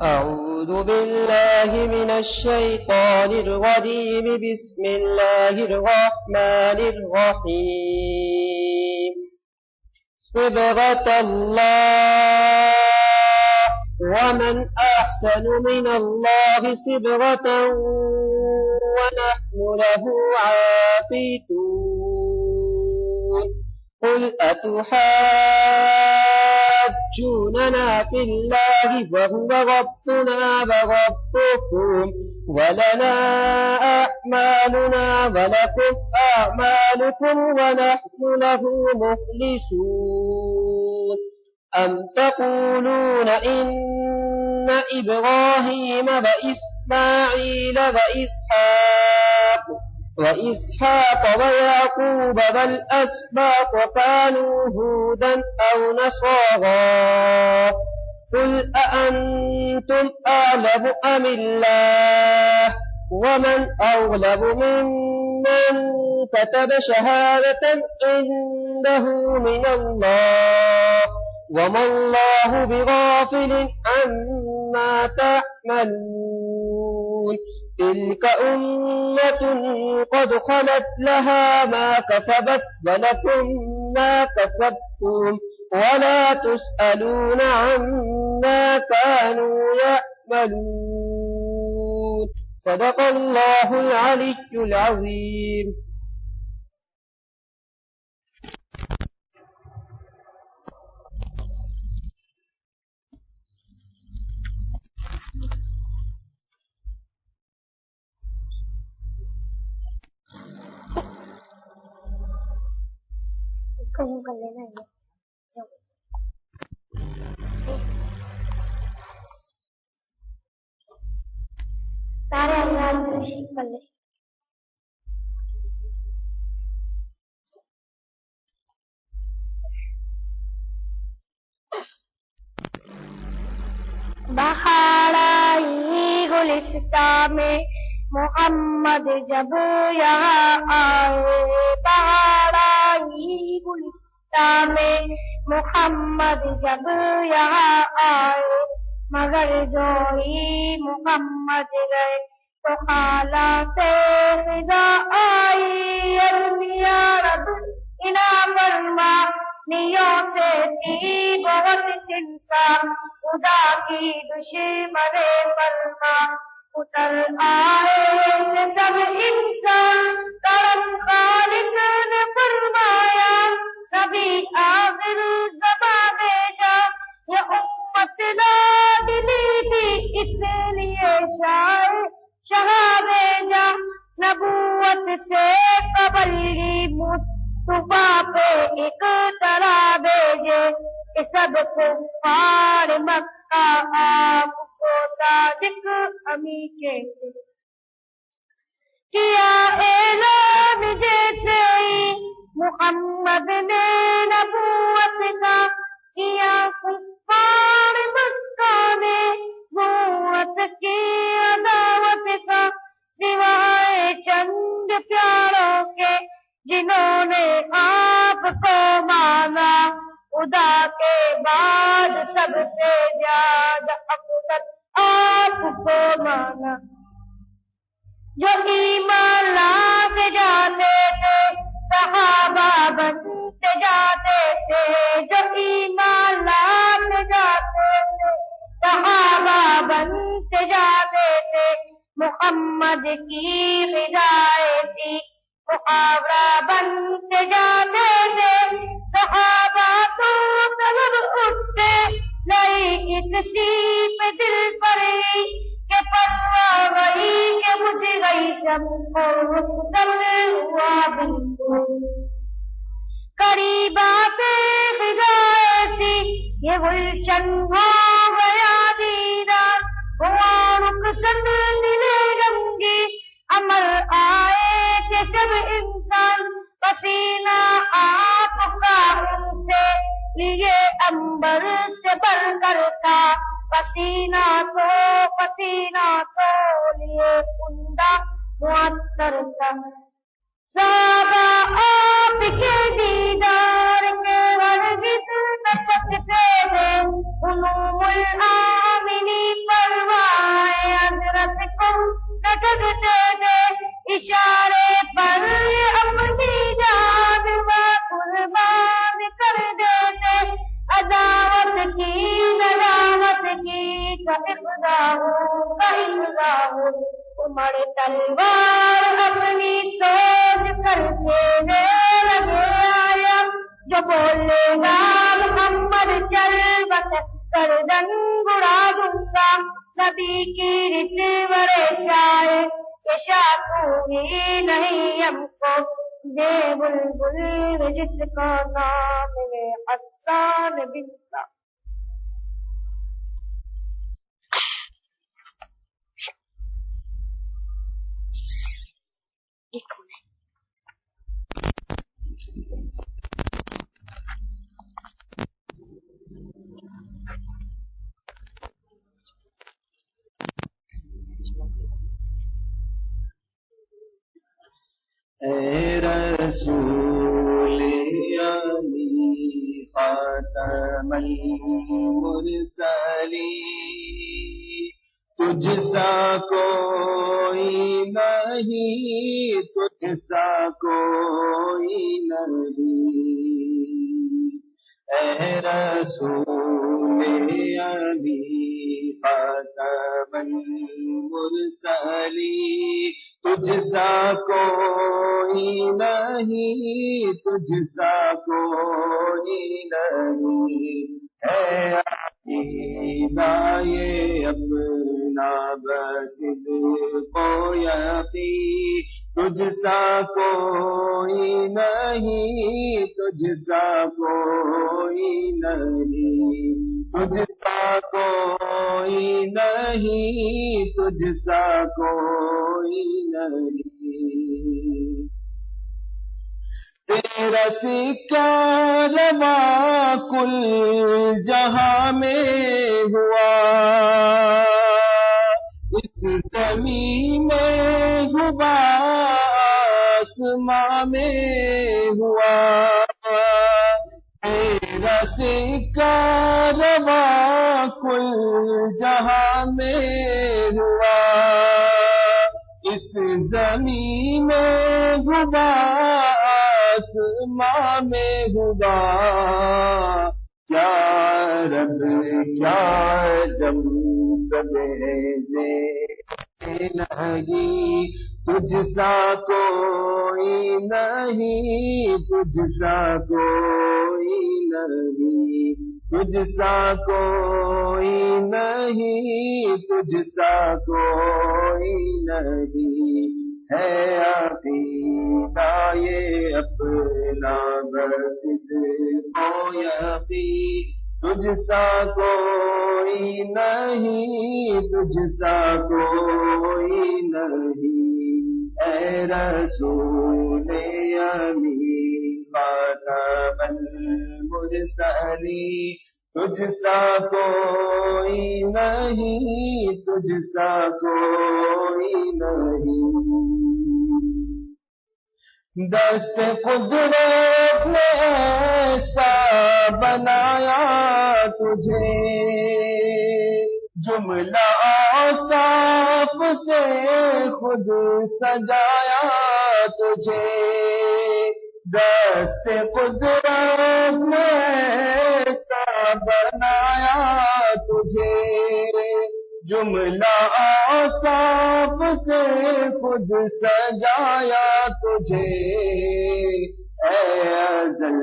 أعوذ بالله من الشيطان الرجيم. بسم الله الرحمن الرحيم. صبغة الله ومن أحسن من الله صبغة ونحن له عابدون. قل أتحاجوننا في الله وهو ربنا وربكم ولنا أعمالنا ولكم أعمالكم ونحن له مخلصون. أم تقولون إن إبراهيم وإسماعيل وإسحاق ويعقوب والأسباط كانوا هودا أو نصارى؟ قل أأنتم أعلم أم الله؟ ومن أظلم ممن كتب شهادة عنده من الله وما الله بغافل عما تعملون. تلك أمة قد خلت لها ما كسبت ولكم ما كسبتم ولا تسألون عما كانوا يعملون. صدق الله العلي العظيم. کر لینا ہے سارے اللہ تشریف کر لیں. بہاڑائی گلستان میں محمد جب یہاں آئے. بہاڑائی گلستان میں محمد جب یہاں آئے مگر جو ہی محمد گئے تو حالات خدا آئی. یا رب انا فرما نیوں سے تھی بہت سنسار خدا کی دشمن فرما. اتر آئے تھے سب انسان کرم خالق نے فرمایا نبی آخر زبان جا. یہ امت لاڈلی تھی اس لیے شاہ بھیجا. نبوت سے قبل ہی مصطفیٰ پہ ایک طرح بھیجے کہ سب کفار مکہ آپ کو صادق امی کہتے. کیا اعلان جیسے ہی محمد نے نبوت کا کیا کفار مکہ نے نبوت کی عداوت کا سوائے چند پیاروں کے جنہوں نے آپ کو مانا. خدا کے بعد سب سے زیادہ افضل آپ کو مانا. جو ایمان لاتے جاتے تھے صحابہ بنتے جاتے تھے. جو ایمان لاتے جاتے تھے صحابہ بنتے جاتے تھے. محمد کی ہدایت تھی محاورہ بنتے جاتے تھے. صحابہ تو طلب اٹھتے نئی ایک سیپ دل پر ہی کہ پرواہ گئی کہ بجھ گئی شب سب ہوا بالکل. قریب آتے خدا ایسی یہ گلشن ہو گیا دیدار. ہوا رخصت دلے رنگی عمل آئے تھے سب انسان. پسینہ آپ کا ان سے لیے انبر سے بڑھ کر تھا. پسینہ تو لیے عمدہ معطر تھا. صحابہ آپ کے دیدار کے ہرگز نہ سکتے ہیں. علوم العاملی پر لگتے تھے اشارے پر اپنی جان وہ قربان کر دیتے عداوت کی ندامت کی کا عمر تلوار اپنی سوچ کر کے لگے آیا جو بولے گا محمد چل بس گردن گڑا دوں گا نبی کی رسور شائع کہ شاکوی نہیں ہم کو یہ بلبل جس کا نام ہے حسان بن کا اے رسول علی خاتم المرسلین تجھ سا کوئی نہیں تجھ سا کوئی نہیں اے رسول علی خاتم المرسلین تجھ سا کوئی نہیں تجھ سا کوئی نہیں ہے عقیدہ یہ اپنا بصدق و یقین تجھ سا کوئی نہیں تجھ سا کوئی نہیں تجھ سا کوئی نہیں تجھ سا کوئی نہیں تیرا سکہ رواں کل جہاں میں ہوا اس زمین میں ہوا آسماں میں ہوا تیرا سکہ رواں کل جہاں میں ہوا اس زمین میں ہوا آسماں میں ہوا کیا رب کیا جم سب لگی تجھ سا کوئی نہیں تجھ سا کوئی نہیں تجھ سا کوئی نہیں تجھ سا کوئی نہیں ہے عقیدہ یہ اپنا بصدق و یقین تجھ سا کوئی نہیں تجھ سا کوئی نہیں اے رسول علی خاتم المرسلین تجھ سا کوئی نہیں تجھ سا کوئی نہیں دست قدرت نے ایسا بنایا تجھے جملہ اوصاف سے خود سجایا تجھے دست قدرت نے ایسا بنایا تجھے جملہ اوصاف سے خود سجایا تجھے اے ازل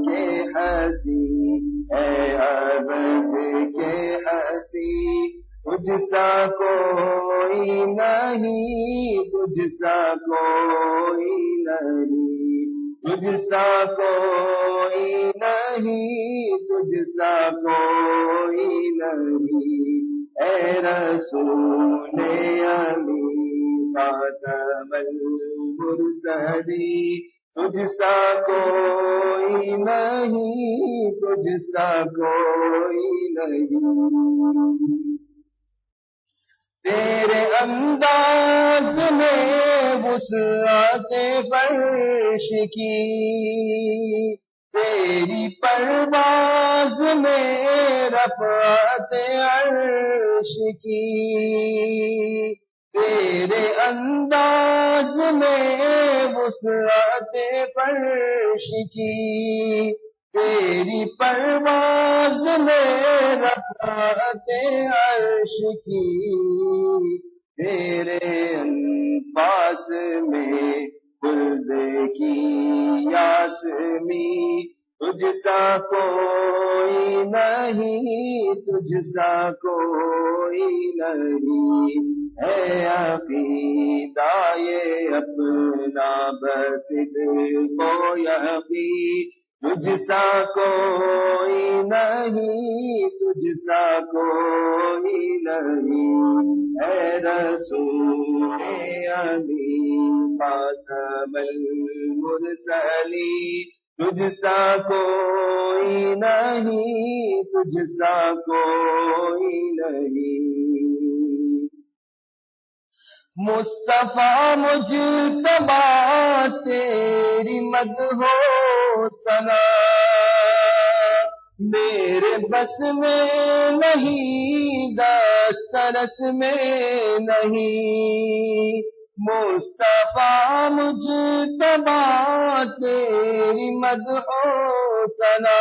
کے ہنسی اے ابد کے ہنسی تجھ سا کوئی نہیں تجھ سا کوئی نہیں تجھ سا کوئی نہیں تجھ سا کوئی نہیں اے رسول علی خاتم المرسلین تجھ سا کوئی نہیں تجھ سا کوئی نہیں تیرے انداز میں وسعت فرش کی تیری پرواز میں رفعت عرش کی تیرے انداز میں وسعت فرش کی، تیری پرواز میں رفعت عرش کی، تیرے انفاس میں خلد کی یاسمی، تجھ سا کوئی نہیں، تجھ سا کوئی نہیں، ہے عقیدہ یہ اپنا بصدق و یقین، تجھ سا کوئی نہیں، تجھ سا کوئی نہیں، اے رسول امین خاتم المرسلین، تجھ سا کوئی نہیں، تجھ سا کوئی نہیں، مصطفیٰ مجتبیٰ تیری مدح و ثنا، میرے بس میں نہیں، دسترس میں نہیں، مصطفیٰ مجتبیٰ تیری مدح و ثنا،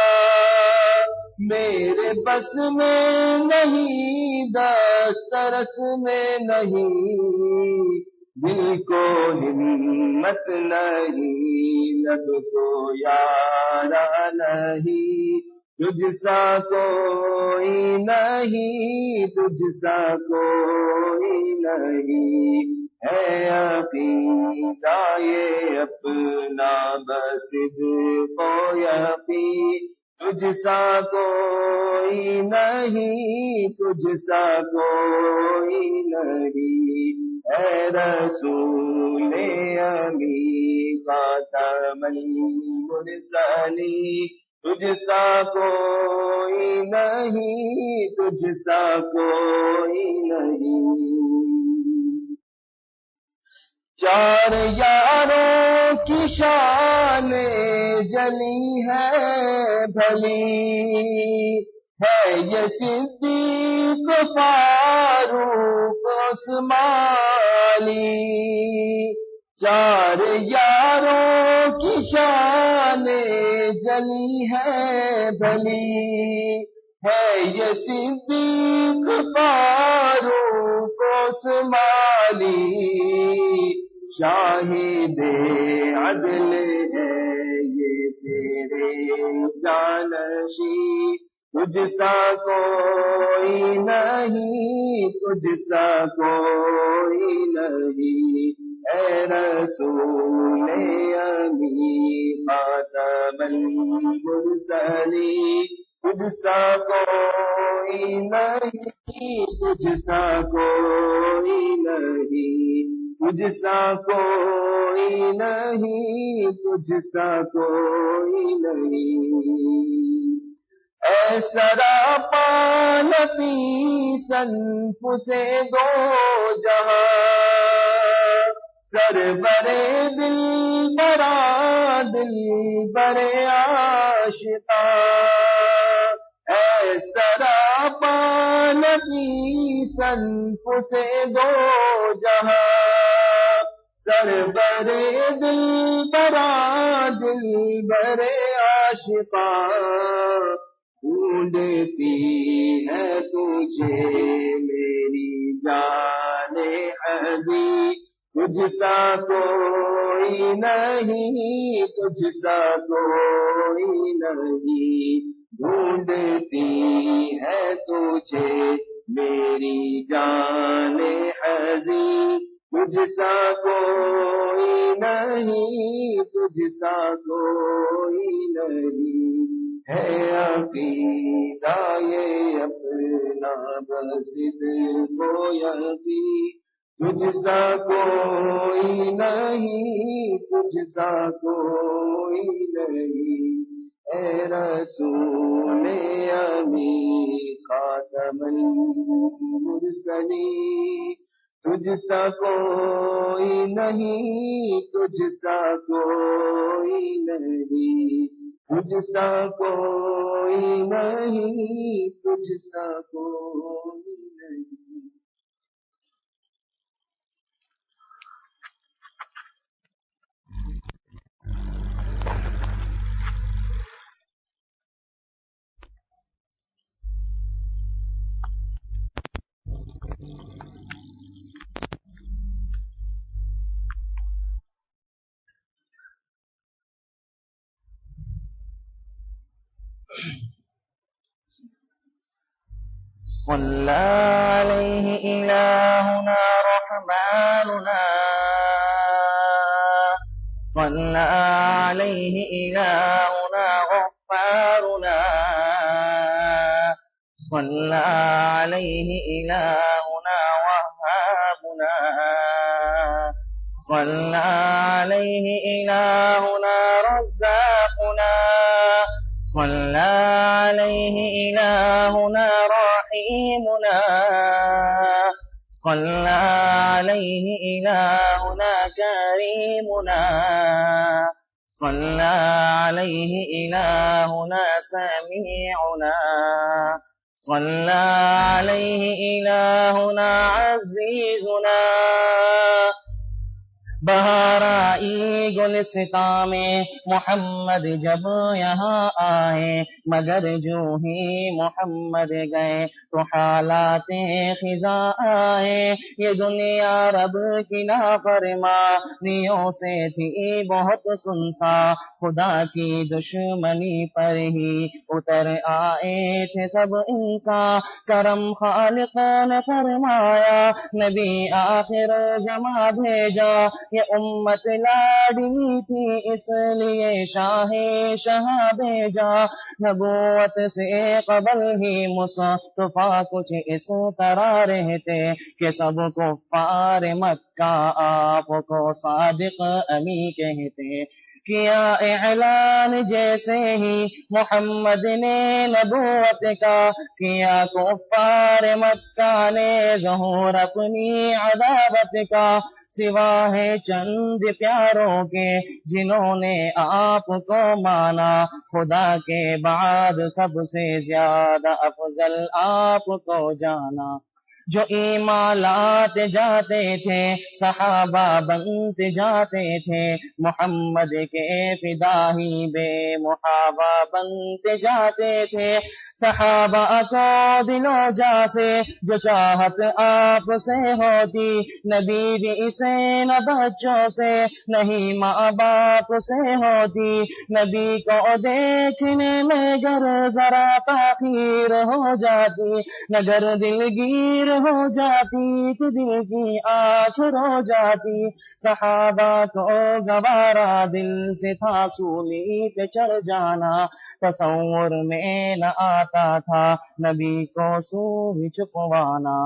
میرے بس میں نہیں، دسترس میں نہیں، دل کو ہمت نہیں، لب کو یارا نہیں، تجھ سا کوئی نہیں، تجھ سا کوئی نہیں، ہے عقیدہ یہ اپنا بصدق و یقین، تجھ سا کوئی نہیں، تجھ سا کوئی نہیں، اے رسول امین خاتم المرسلین، تجھ سا کوئی نہیں، تجھ سا کوئی نہیں، چار یاروں کی شان جلی ہے بھلی، ہے یہ صدیق فاروق عثمان علی، چار یاروں کی شان جلی ہے بھلی، ہے یہ صدیق فاروق عثمان علی، شاہد عدل ہے یہ تیرے جانشین، تجھ سا کوئی نہیں، تجھ سا کوئی نہیں، اے رسول امین خاتم المرسلین، تجھ سا کوئی نہیں، تجھ سا کوئی نہیں، تجھ سا کوئی نہیں، تجھ سا کوئی نہیں، اے سراپا نفیسن پسے دو جہاں، سرور دل برا دل برے عاشقاں، اے سراپا نفیسن پسے دو جہاں، سرور دل برا دل برے عاشقاں، ڈھونڈتی ہے تجھے میری جان عزیز، تجھ سا کوئی نہیں، تجھ سا کوئی نہیں، ڈھونڈتی ہے تجھے میری جان عزیز، تجھ سا کوئی نہیں، تجھ سا کوئی نہیں، ہے عقیدہ یہ اپنا بصدق و یقین، تجھ سا کوئی نہیں، تجھ سا کوئی نہیں، اے رسول امین خاتم المرسلین، تجھ سا کوئی نہیں، تجھ سا کوئی نہیں، تجھ سا کوئی نہیں، تجھ سا کوئی نہیں۔ صلى عليه إلهنا رحماننا صلى عليه إلهنا غفارنا صلى عليه إلهنا وهابنا صلى عليه إلهنا رزاقنا صلى عليه إلهنا رحيمنا صلى عليه إلهنا كريمنا صلى عليه إلهنا سميعنا صلى عليه إلهنا عزيزنا بہارائی گلستاں میں محمد جب یہاں آئے مگر جو ہی محمد گئے تو حالات خزاں آئے یہ دنیا رب کی نافرمانیوں سے تھی بہت سنسا خدا کی دشمنی پر ہی اتر آئے تھے سب انسان کرم خالق نے فرمایا نبی آخر زماں بھیجا یہ امت لاڈلی تھی اس لیے شاہ بھیجا نبوت سے قبل ہی مصطفیٰ کچھ اس طرح رہتے کہ سب کفار مکہ آپ کو صادق امی کہتے کیا اعلان جیسے ہی محمد نے نبوت کا کیا کفار مکہ نے ظہور اپنی عداوت کا سوا ہے چند پیاروں کے جنہوں نے آپ کو مانا خدا کے بعد سب سے زیادہ افضل آپ کو جانا جو ایمان لاتے جاتے تھے صحابہ بنتے جاتے تھے محمد کے فدائی بے محابہ بنتے جاتے تھے صحابہ کو دلو جا سے جو چاہت آپ سے ہوتی نبی بھی سے نہ بچوں سے نہیں ماں باپ سے ہوتی نبی کو دیکھنے میں گر ذرا تاخیر ہو جاتی نگر دلگیر ہو جاتی تو دل کی آنکھ رو جاتی صحابہ کو گوارا دل سے تھا سولی پہ چڑھ جانا تصور میں نہ آتا تھا نبی کو سوئی چھپوانا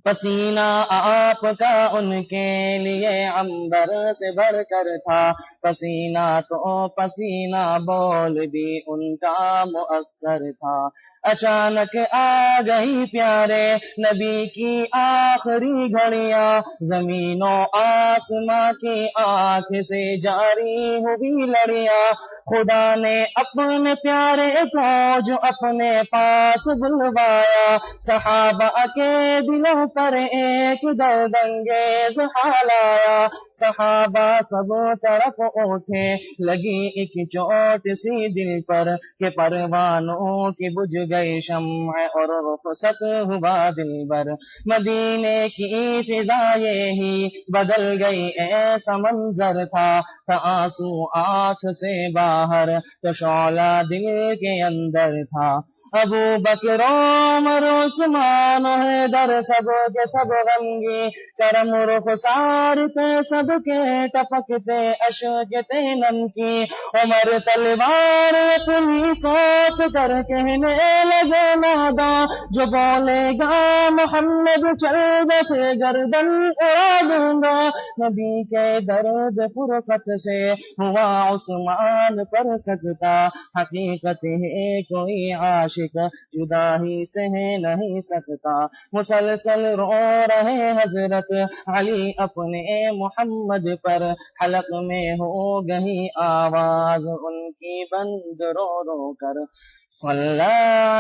پسینہ آپ کا ان کے لیے عنبر سے بڑھ کر تھا پسینہ تو پسینہ بول بھی ان کا مؤثر تھا اچانک آ گئی پیارے نبی کی آخری گھڑیاں زمین و آسماں کی آنکھ سے جاری ہوئی لڑیاں خدا نے اپنے پیارے کو جو اپنے پاس بلوایا صحابہ کے دلوں پر ایک درد انگیز حال آیا صحابہ سب طرف اٹھے لگی ایک چوٹ سی دل پر کہ پروانوں کی بجھ گئی شمع اور رخصت ہوا دل بر مدینے کی فضا یہی بدل گئی ایسا منظر تھا آنسو آنکھ سے باہر تو شعلہ دل کے اندر تھا ابو بکر عمر عثمان حیدر سب کے سب غمگی کرم رخسار پہ سب کے ٹپکتے اشک تھے نم کی عمر تلوار اپنی سوت کر کہنے لگے نادا جو بولے گا محمد چل بس گردن اڑا دوں گا نبی کے درد فرقت سے ہوا عثمان پر سکتا حقیقت ہے کوئی عاشق جدائی سہ نہیں سکتا مسلسل رو رہے حضرت علی اپنے محمد پر حلق میں ہو گئی آواز ان کی بند رو رو کر صلی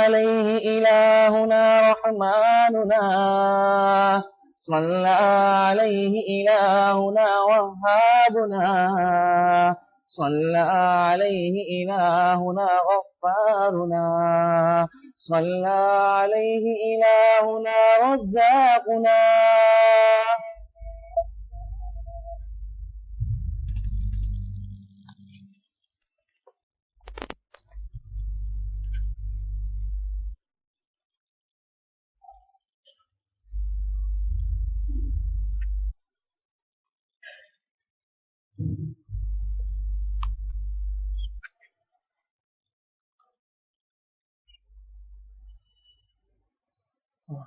علیہ الہنا رحماننا صلی علیہ الہنا وہابنا صلی علیہ الہنا غفارنا صلی علیہ الہنا رزاقنا درود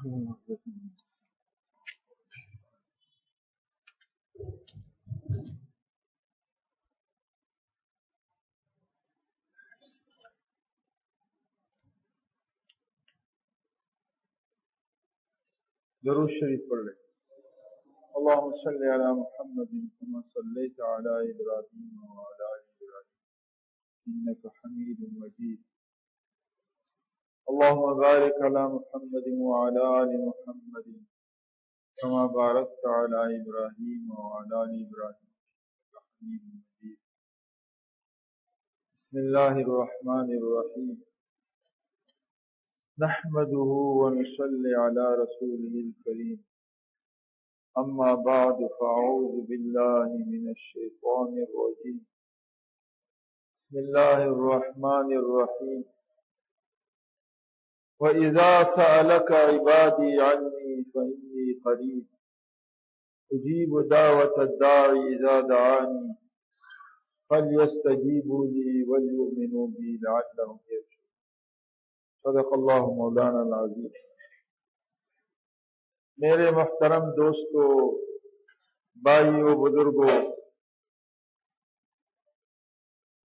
شریف پڑھ لیں. اللهم صل على محمد كما صليت على إبراهيم وعلى آل إبراهيم إنك حميد مجيد. اللهم بارك على محمد وعلى آل محمد كما باركت على إبراهيم وعلى آل إبراهيم إنك حميد مجيد. بسم الله الرحمن الرحيم. نحمده ونصلي على رسوله الكريم. أما بعد فأعوذ بالله من الشيطان الرجيم. بسم الله الرحمن الرحيم. وإذا سألك عبادي عني فإني قريب أجيب دعوة الداعي إذا دعاني فليستجيبوا لي وليؤمنوا بي لعلهم يرشدون. صدق اللہ مولانا العظیم. میرے محترم دوستو، بھائیو، بزرگو،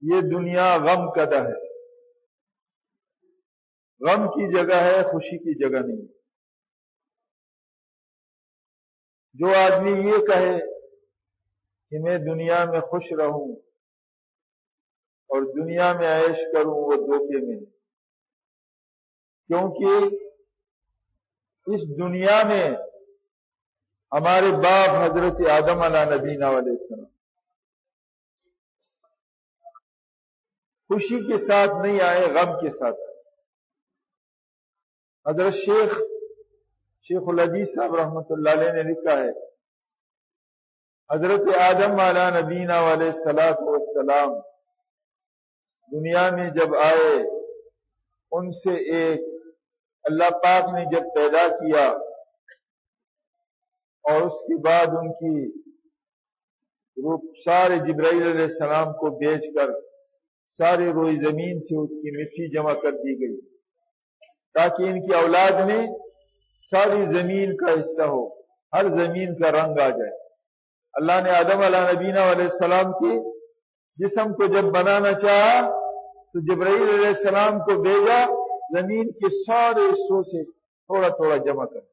یہ دنیا غم کدہ ہے. غم کی جگہ ہے، خوشی کی جگہ نہیں. جو آدمی یہ کہے کہ میں دنیا میں خوش رہوں اور دنیا میں عیش کروں، وہ دھوکے میں ہے. کیونکہ اس دنیا میں ہمارے باپ حضرت آدم علیہ نبینا علیہ السلام خوشی کے ساتھ نہیں آئے، غم کے ساتھ آئے. حضرت شیخ الحدیث صاحب رحمۃ اللہ علیہ نے لکھا ہے، حضرت آدم علیہ نبینا علیہ السلام دنیا میں جب آئے، ان سے ایک اللہ پاک نے جب پیدا کیا اور اس کے بعد ان کی روح سارے جبرائیل علیہ السلام کو بھیج کر سارے روئی زمین سے اس کی مٹی جمع کر دی گئی تاکہ ان کی اولاد میں ساری زمین کا حصہ ہو، ہر زمین کا رنگ آ جائے. اللہ نے آدم علیہ نبینا علیہ السلام کے جسم کو جب بنانا چاہا تو جبرائیل علیہ السلام کو بھیجا زمین کے سارے حصوں سے تھوڑا تھوڑا جمع کر،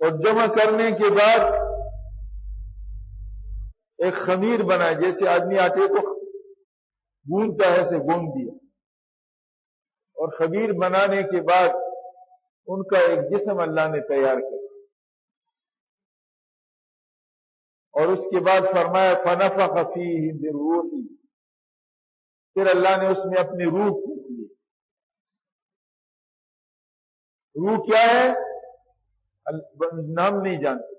اور جمع کرنے کے بعد ایک خمیر بنا، جیسے آدمی آٹے کو گوندتا ہے ایسے گوند دیا، اور خمیر بنانے کے بعد ان کا ایک جسم اللہ نے تیار کیا. اور اس کے بعد فرمایا فنفخ فیہ من روحی، پھر اللہ نے اس میں اپنی روح پھونک لی. روح کیا ہے ہم نہیں جانتے.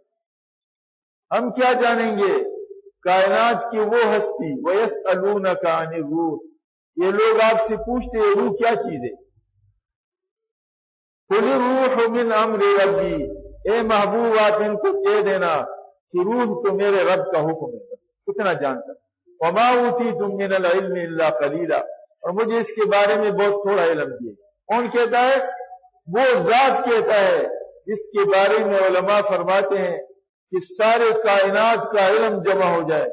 ہم کیا جانیں گے؟ کائنات کی وہ ہستی. وَيَسْأَلُونَكَ عَنِ الرُّوحِ، یہ لوگ آپ سے پوچھتے ہیں روح کیا چیز ہے. قُلِ الرُّوحُ مِنْ أَمْرِ رَبِّي، اے محبوب آپ ان کو کہہ دینا کہ روح تو میرے رب کا حکم ہے، بس اتنا جانتا. وَمَا أُوتِيتُم مِّنَ الْعِلْمِ إِلَّا قَلِيلًا، اور مجھے اس کے بارے میں بہت تھوڑا علم دیا. کون کہتا ہے؟ وہ ذات کہتا ہے جس کے بارے میں علماء فرماتے ہیں کہ سارے کائنات کا علم جمع ہو جائے،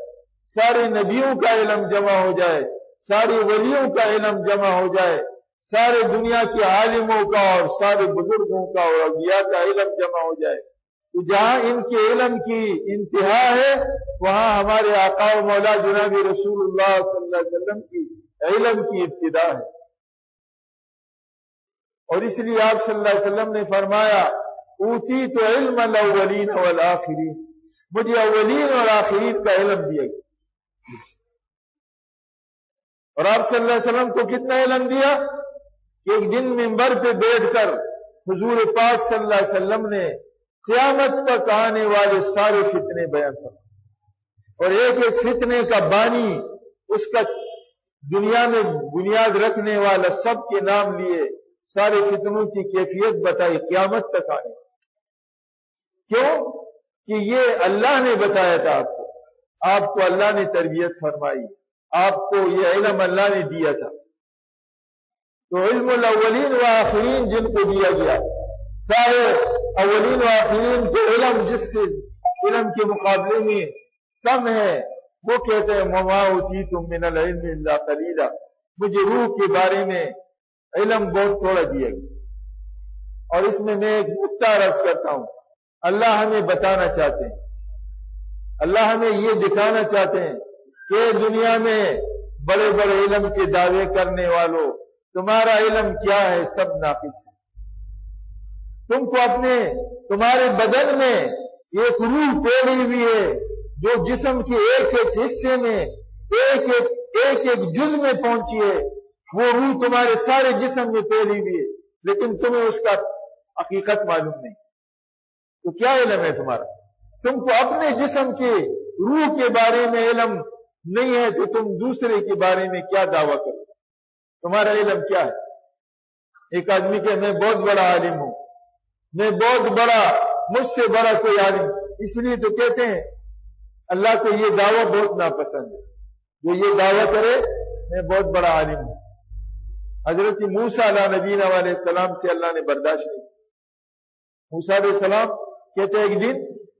سارے نبیوں کا علم جمع ہو جائے، سارے ولیوں کا علم جمع ہو جائے، سارے دنیا کے عالموں کا اور سارے بزرگوں کا اور اولیاء کا علم جمع ہو جائے، تو جہاں ان کے علم کی انتہا ہے وہاں ہمارے آقا و مولا جناب رسول اللہ صلی اللہ علیہ وسلم کی علم کی ابتدا ہے. اور اس لیے آپ صلی اللہ علیہ وسلم نے فرمایا اوتیت علم الاولین والآخرین، مجھے اولین اور آخرین کا علم دیا گیا. اور آپ صلی اللہ علیہ وسلم کو کتنا علم دیا کہ ایک دن منبر پہ بیٹھ کر حضور پاک صلی اللہ علیہ وسلم نے قیامت تک آنے والے سارے فتنے بیان کر، اور ایک ایک فتنے کا بانی، اس کا دنیا میں بنیاد رکھنے والا، سب کے نام لیے، سارے فتنوں کی کیفیت بتائی قیامت تک آنے. کیوں کہ یہ اللہ نے بتایا تھا آپ کو اللہ نے تربیت فرمائی، آپ کو یہ علم اللہ نے دیا تھا. تو علم الاولین و آخرین جن کو دیا گیا، سارے اولین و آخرین کے علم جس سے علم کے مقابلے میں کم ہے، وہ کہتے ہیں وما اوتیتم من العلم الا قلیلا، مجھے روح کے بارے میں علم بہت تھوڑا دیا گیا۔ اور اس میں ایک نقطہ عرض کرتا ہوں، اللہ ہمیں بتانا چاہتے ہیں، اللہ ہمیں یہ دکھانا چاہتے ہیں کہ دنیا میں بڑے بڑے علم کے دعوے کرنے والوں، تمہارا علم کیا ہے؟ سب ناقص ہے۔ تم کو تمہارے بدن میں ایک روح پھیلی ہوئی ہے جو جسم کے ایک ایک حصے میں ایک ایک جز میں پہنچی ہے، وہ روح تمہارے سارے جسم میں پھیلی ہوئی ہے، لیکن تمہیں اس کا حقیقت معلوم نہیں۔ تو کیا علم ہے تمہارا؟ تم کو اپنے جسم کے روح کے بارے میں علم نہیں ہے تو تم دوسرے کے بارے میں کیا دعویٰ کرو؟ تمہارا علم کیا ہے؟ ایک آدمی کہ میں بہت بڑا عالم ہوں، میں بہت بڑا، مجھ سے بڑا کوئی عالم، اس لیے تو کہتے ہیں اللہ کو یہ دعویٰ بہت ناپسند ہے، جو یہ دعویٰ کرے میں بہت بڑا عالم ہوں۔ حضرت موسیٰ علیہ نبینا علیہ السلام سے اللہ نے برداشت نہیں۔ موسیٰ علیہ السلام کہتے ایک دن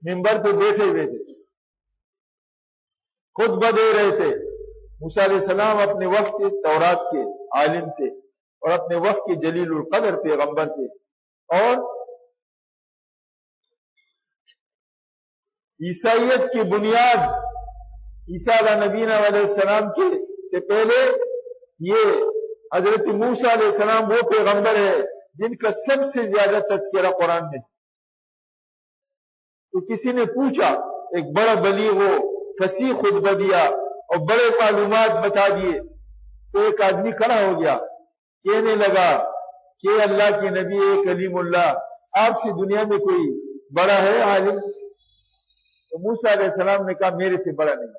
منبر پہ بیٹھے ہوئے تھے، خطبہ دے رہے تھے۔ موسیٰ علیہ السلام اپنے وقت کے تورات کے عالم تھے اور اپنے وقت کے جلیل القدر پیغمبر تھے، اور عیسائیت کی بنیاد عیسیٰ علیہ نبینا علیہ السلام کے سے پہلے یہ حضرت موسیٰ علیہ السلام وہ پیغمبر ہے جن کا سب سے زیادہ تذکرہ قرآن میں۔ تو کسی نے پوچھا، ایک بڑا بلیغ ہو، فصیح خطبہ دیا اور بڑے معلومات بتا دیے، تو ایک آدمی کھڑا ہو گیا، کہنے لگا کہ اللہ کے نبی کلیم اللہ، آپ سے دنیا میں کوئی بڑا ہے عالم؟ تو موسیٰ علیہ السلام نے کہا میرے سے بڑا نہیں۔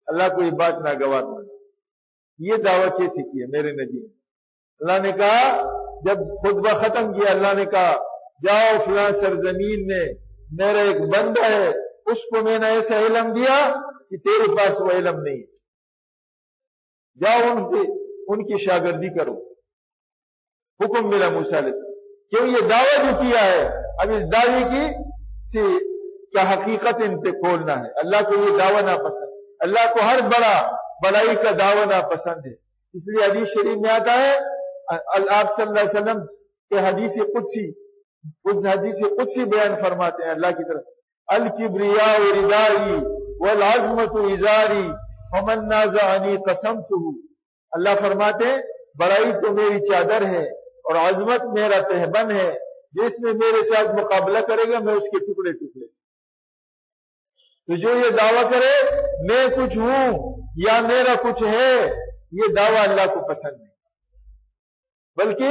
اللہ کو یہ بات ناگوار مانی، یہ دعویٰ کیسے کی ہے میرے نبی؟ اللہ نے کہا جب خطبہ ختم کیا، اللہ نے کہا جاؤ فلاں سرزمین میں میرا ایک بندہ ہے، اس کو میں نے ایسا علم دیا کہ تیرے پاس وہ علم نہیں، جاؤ ان سے ان کی شاگردی کرو۔ حکم ملا موسیٰ علیہ السلام، کیوں یہ دعویٰ جو کیا ہے، اب اس دعوے کی سے کیا حقیقت ان پہ کھولنا ہے۔ اللہ کو یہ دعویٰ ناپسند، اللہ کو ہر بڑائی کا دعویٰ ناپسند ہے۔ اس لیے حدیث شریف میں آتا ہے، آپ صلی اللہ علیہ وسلم کے حدیث قدسی بیان فرماتے ہیں اللہ کی طرف، الکبریاء ردائی والعظمت ازاری ومن نازعنی قسمتہ۔ اللہ فرماتے ہیں بڑائی تو میری چادر ہے اور عظمت میرا تہبند ہے، جس میں میرے ساتھ مقابلہ کرے گا میں اس کے ٹکڑے ٹکڑے۔ تو جو یہ دعویٰ کرے میں کچھ ہوں یا میرا کچھ ہے، یہ دعویٰ اللہ کو پسند نہیں، بلکہ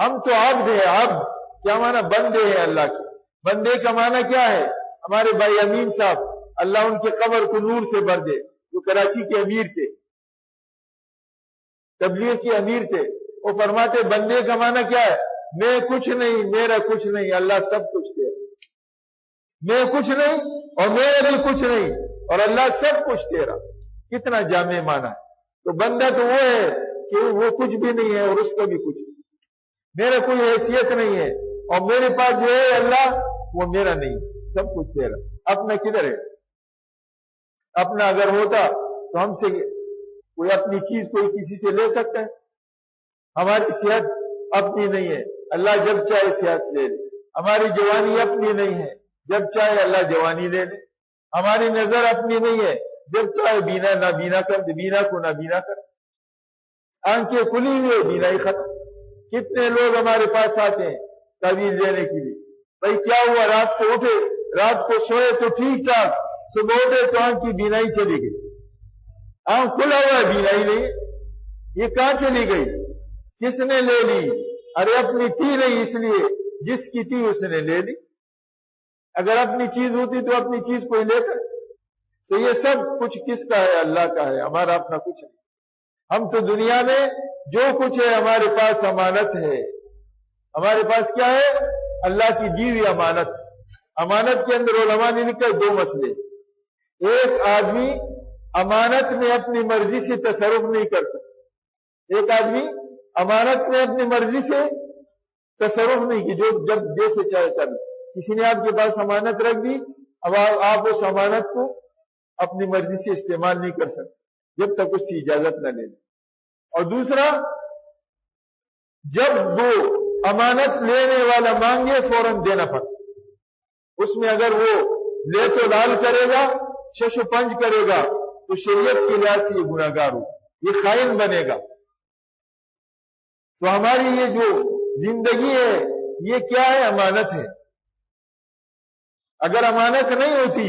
ہم تو عبد ہیں۔ عبد کیا معنی؟ بندے ہیں اللہ کے۔ بندے کا معنی کیا ہے؟ ہمارے بھائی امین صاحب، اللہ ان کے قبر کو نور سے بھر دے، جو کراچی کے امیر تھے، تبلیغ کے امیر تھے، وہ فرماتے بندے کا معنی کیا ہے؟ میں کچھ نہیں، میرا کچھ نہیں، اللہ سب کچھ تیرا۔ میں کچھ نہیں اور میرا بھی کچھ نہیں اور اللہ سب کچھ تیرا۔ کتنا جامع معنی ہے۔ تو بندہ تو وہ ہے کہ وہ کچھ بھی نہیں ہے اور اس کا بھی کچھ نہیں، میرا کوئی حیثیت نہیں ہے، اور میرے پاس جو ہے اللہ وہ میرا نہیں، سب کچھ تیرا۔ اپنا کدھر ہے؟ اپنا اگر ہوتا تو ہم سے کوئی اپنی چیز کوئی کسی سے لے سکتا ہے؟ ہماری صحت اپنی نہیں ہے، اللہ جب چاہے صحت لے لے۔ ہماری جوانی اپنی نہیں ہے، جب چاہے اللہ جوانی لے لے۔ ہماری نظر اپنی نہیں ہے، جب چاہے بینا نہ بینا کر دے، بینا کو نہ بینا کر۔ آنکھیں کھلی ہوئی، بینا ہی ختم۔ کتنے لوگ ہمارے پاس آتے ہیں تعویذ لینے کے لیے، بھائی کیا ہوا؟ رات کو اٹھے، رات کو سوئے تو ٹھیک ٹھاک، صبح اٹھے تو آنکھ کی بینائی چلی گئی، آنکھ کھلا ہوا ہے بینائی نہیں، یہ کہاں چلی گئی؟ کس نے لے لی؟ ارے اپنی تھی نہیں، اس لیے جس کی تھی اس نے لے لی۔ اگر اپنی چیز ہوتی تو اپنی چیز کوئی لے کر۔ تو یہ سب کچھ کس کا ہے؟ اللہ کا ہے، ہمارا اپنا کچھ نہیں۔ ہم تو دنیا میں جو کچھ ہے ہمارے پاس امانت ہے۔ ہمارے پاس کیا ہے؟ اللہ کی دی ہوئی امانت۔ امانت کے اندر علماء نے لکھا دو مسئلے۔ ایک آدمی امانت میں اپنی مرضی سے تصرف نہیں کر سکتا، ایک آدمی امانت میں اپنی مرضی سے تصرف نہیں کی، جو جب جیسے چاہے کر، کسی نے آپ کے پاس امانت رکھ دی، اب آپ اس امانت کو اپنی مرضی سے استعمال نہیں کر سکتے جب تک اس کی اجازت نہ لے لیں۔ اور دوسرا، جب وہ امانت لینے والا مانگے فوراً دینا پڑتا، اس میں اگر وہ لے تو لال کرے گا، شش و پنج کرے گا، تو شریعت کے لحاظ سے یہ گناہ گار ہو، یہ خائن بنے گا۔ تو ہماری یہ جو زندگی ہے یہ کیا ہے؟ امانت ہے۔ اگر امانت نہیں ہوتی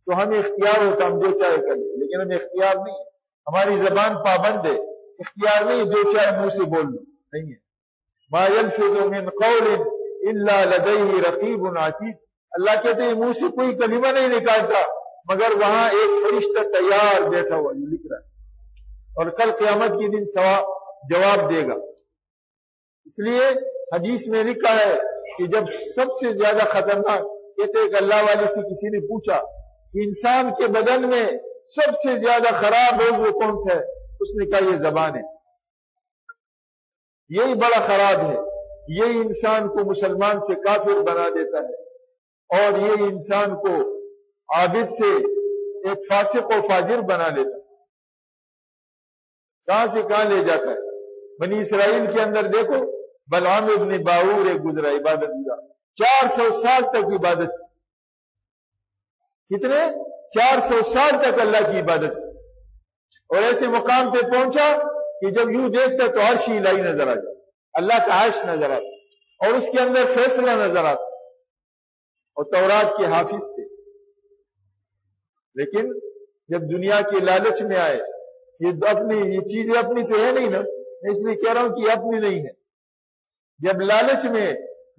تو ہمیں اختیار ہوتا، ہم جو چاہے کر لیں، لیکن ہمیں اختیار نہیں ہے، ہماری زبان پابند ہے، اختیار نہیں، جو چاہے منہ سے بول لو، نہیں ہے۔ ما يلفظ من قول الا لديه رقیب عتید، اللہ کہتے ہیں منہ سے کوئی کلمہ نہیں نکالتا مگر وہاں ایک فرشتہ تیار بیٹھا ہوا جو لکھ رہا ہے، اور کل قیامت کے دن جواب دے گا۔ اس لیے حدیث میں لکھا ہے کہ جب سب سے زیادہ خطرناک، کہتے ہیں کہ اللہ والے سے کسی نے پوچھا کہ انسان کے بدن میں سب سے زیادہ خراب عضو کون سا ہے؟ اس نے کہا یہ زبان ہے، یہی بڑا خراب ہے، یہی انسان کو مسلمان سے کافر بنا دیتا ہے، اور یہ انسان کو عابد سے ایک فاسق و فاجر بنا لیتا ہے، کہاں سے کہاں لے جاتا ہے۔ بنی اسرائیل کے اندر دیکھو، بلعام ابن باور ایک گزرا عبادت گزار، 400 سال تک عبادت کی، کتنے؟ 400 سال تک اللہ کی عبادت کی، اور ایسے مقام پہ پہنچا کہ جب یوں دیکھتا تو عرش الہی نظر آ جاتا، اللہ کا عرش نظر آتا، اور اس کے اندر فیصلہ نظر آتا، اور تورات کے حافظ تھے۔ لیکن جب دنیا کے لالچ میں آئے، یہ چیزیں اپنی تو ہے نہیں نا، میں اس لیے کہہ رہا ہوں کہ یہ اپنی نہیں ہے، جب لالچ میں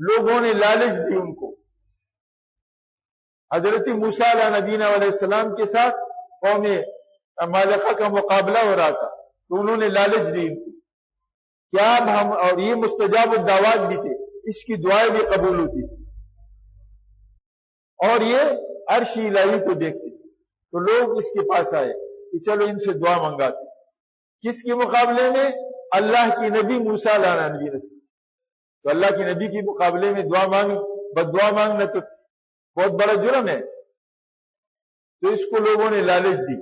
لوگوں نے لالچ دی ان کو، حضرت موسیٰ علیہ نبینا علیہ السلام کے ساتھ قوم مالکہ کا مقابلہ ہو رہا تھا، تو انہوں نے لالچ دی ان کو، کیا ہم، اور یہ مستجاب الدعوات بھی تھے، اس کی دعائیں بھی قبول ہوتی تھی، اور یہ عرش الہی کو دیکھتے تھے، تو لوگ اس کے پاس آئے کہ چلو ان سے دعا منگاتے، کس کے مقابلے میں؟ اللہ کی نبی موسیٰ علیہ نبی نے، تو اللہ کی نبی کے مقابلے میں دعا مانگی، بد دعا مانگنا تو بہت بڑا جرم ہے، تو اس کو لوگوں نے لالچ دی۔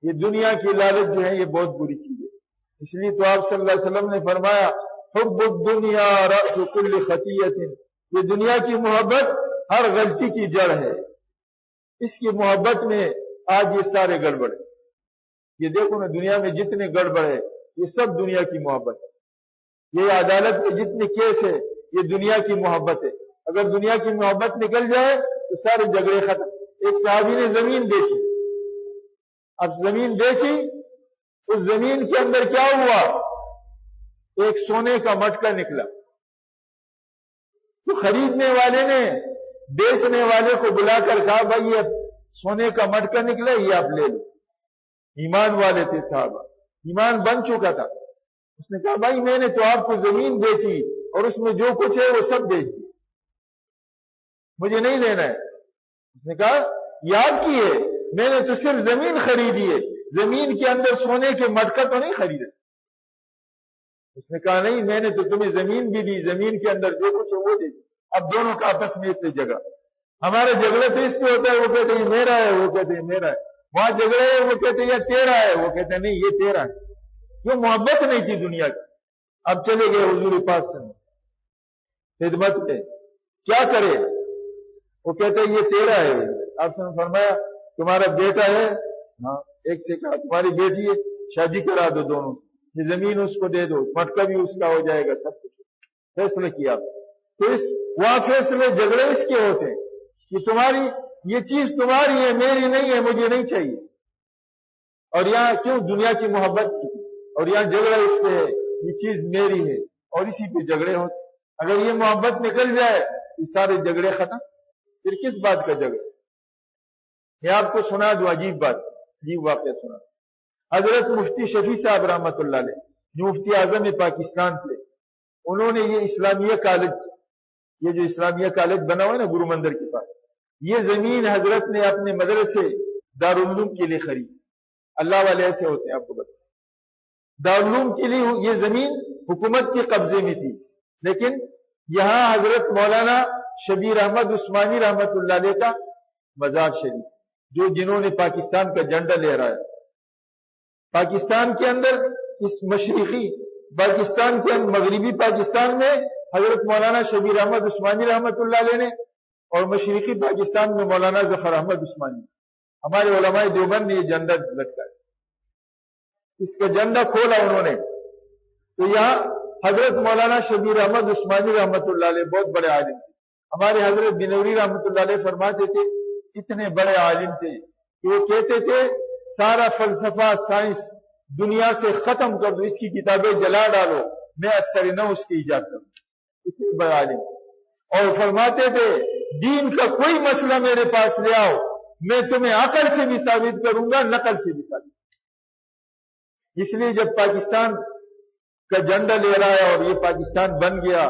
یہ دنیا کی لالچ جو ہے یہ بہت بری چیز ہے، اس لیے تو آپ صلی اللہ علیہ وسلم نے فرمایا حب الدنیا رأس کل خطیۃ، یہ دنیا کی محبت ہر غلطی کی جڑ ہے، اس کی محبت میں آج یہ سارے گڑبڑ ہے، یہ دیکھو نا دنیا میں جتنے گڑبڑ ہے یہ سب دنیا کی محبت ہے، یہ عدالت میں جتنے کیس ہے یہ دنیا کی محبت ہے، اگر دنیا کی محبت نکل جائے تو سارے جھگڑے ختم۔ ایک صحابی نے زمین بیچی، اب زمین بیچی، اس زمین کے اندر کیا ہوا؟ ایک سونے کا مٹکا نکلا، تو خریدنے والے نے بیچنے والے کو بلا کر کہا بھائی یہ سونے کا مٹکا نکلا، یہ آپ لے لو۔ ایمان والے تھے صحابہ، ایمان بن چکا تھا، اس نے کہا بھائی میں نے تو آپ کو زمین بیچی اور اس میں جو کچھ ہے وہ سب بیچ دی، مجھے نہیں لینا ہے۔ اس نے کہا یہ آپ کی ہے، میں نے تو صرف زمین خریدی ہے، زمین کے اندر سونے کے مٹکا تو نہیں خریدا۔ اس نے کہا نہیں، میں نے تو تمہیں زمین بھی دی، زمین کے اندر جو کچھ ہے وہ دے دی۔ اب دونوں کا آپس میں اس پہ جھگڑا، ہمارا جھگڑا تو اس پہ ہوتا ہے، وہ کہتے ہیں میرا ہے، وہ کہتے ہیں میرا ہے، وہاں جھگڑے ہے، وہ کہتے ہیں یہ تیرا ہے، وہ کہتے ہیں نہیں یہ تیرا ہے۔ یہ محبت نہیں تھی دنیا کی۔ اب چلے گئے حضور پاک سے خدمت میں، کیا کرے؟ وہ کہتے ہیں یہ تیرا ہے۔ آپ نے فرمایا تمہارا بیٹا ہے؟ ہاں۔ ایک سے کہا تمہاری بیٹی ہے، شادی کرا دو دونوں، یہ زمین اس کو دے دو، مٹکا بھی اس کا ہو جائے گا، سب کچھ فیصلہ کیا۔ تو وہاں فیصلے جھگڑے اس کے ہوتے ہیں کہ تمہاری یہ چیز تمہاری ہے، میری نہیں ہے، مجھے نہیں چاہیے۔ اور یہاں کیوں؟ دنیا کی محبت کی، اور یہاں جھگڑا اس پہ ہے، یہ چیز میری ہے، اور اسی پہ جھگڑے ہوتے۔ اگر یہ محبت نکل جائے تو سارے جھگڑے ختم، پھر کس بات کا جھگڑا؟ میں آپ کو سنا دوں عجیب بات، عجیب واقعہ سنا۔ حضرت مفتی شفیع صاحب رحمۃ اللہ علیہ جو مفتی اعظم پاکستان تھے، انہوں نے یہ اسلامیہ کالج، یہ جو اسلامیہ کالج بنا ہوا ہے نا گرو مندر کے پاس، یہ زمین حضرت نے اپنے مدرسے دارالعلوم کے لیے خریدی۔ اللہ والے ایسے ہوتے ہیں، آپ کو بتا، دارالعلوم کے لیے یہ زمین حکومت کے قبضے میں تھی، لیکن یہاں حضرت مولانا شبیر احمد عثمانی رحمت اللہ علیہ کا مزار شریف، جنہوں نے پاکستان کا جھنڈا لہرایا، پاکستان کے اندر اس مشرقی پاکستان کے اندر مغربی پاکستان میں حضرت مولانا شبیر احمد عثمانی رحمت اللہ علیہ نے، اور مشرقی پاکستان میں مولانا ظفر احمد عثمانی، ہمارے علماء دیوبند نے یہ جھنڈا لٹکایا، اس کا جھنڈا کھولا انہوں نے۔ تو یہاں حضرت مولانا شبیر احمد عثمانی رحمت اللہ علیہ بہت بڑے عالم تھے، ہمارے حضرت بنوری رحمت اللہ علیہ فرماتے تھے اتنے بڑے عالم تھے کہ وہ کہتے تھے سارا فلسفہ سائنس دنیا سے ختم کر دو، اس کی کتابیں جلا ڈالو، میں اثر نہ اس کی ایجاد کروں، اتنے بڑے عالم۔ اور فرماتے تھے دین کا کوئی مسئلہ میرے پاس لے آؤ، میں تمہیں عقل سے بھی ثابت کروں گا، نقل سے بھی ثابت۔ اس لیے جب پاکستان کا جھنڈا لے رہا ہے اور یہ پاکستان بن گیا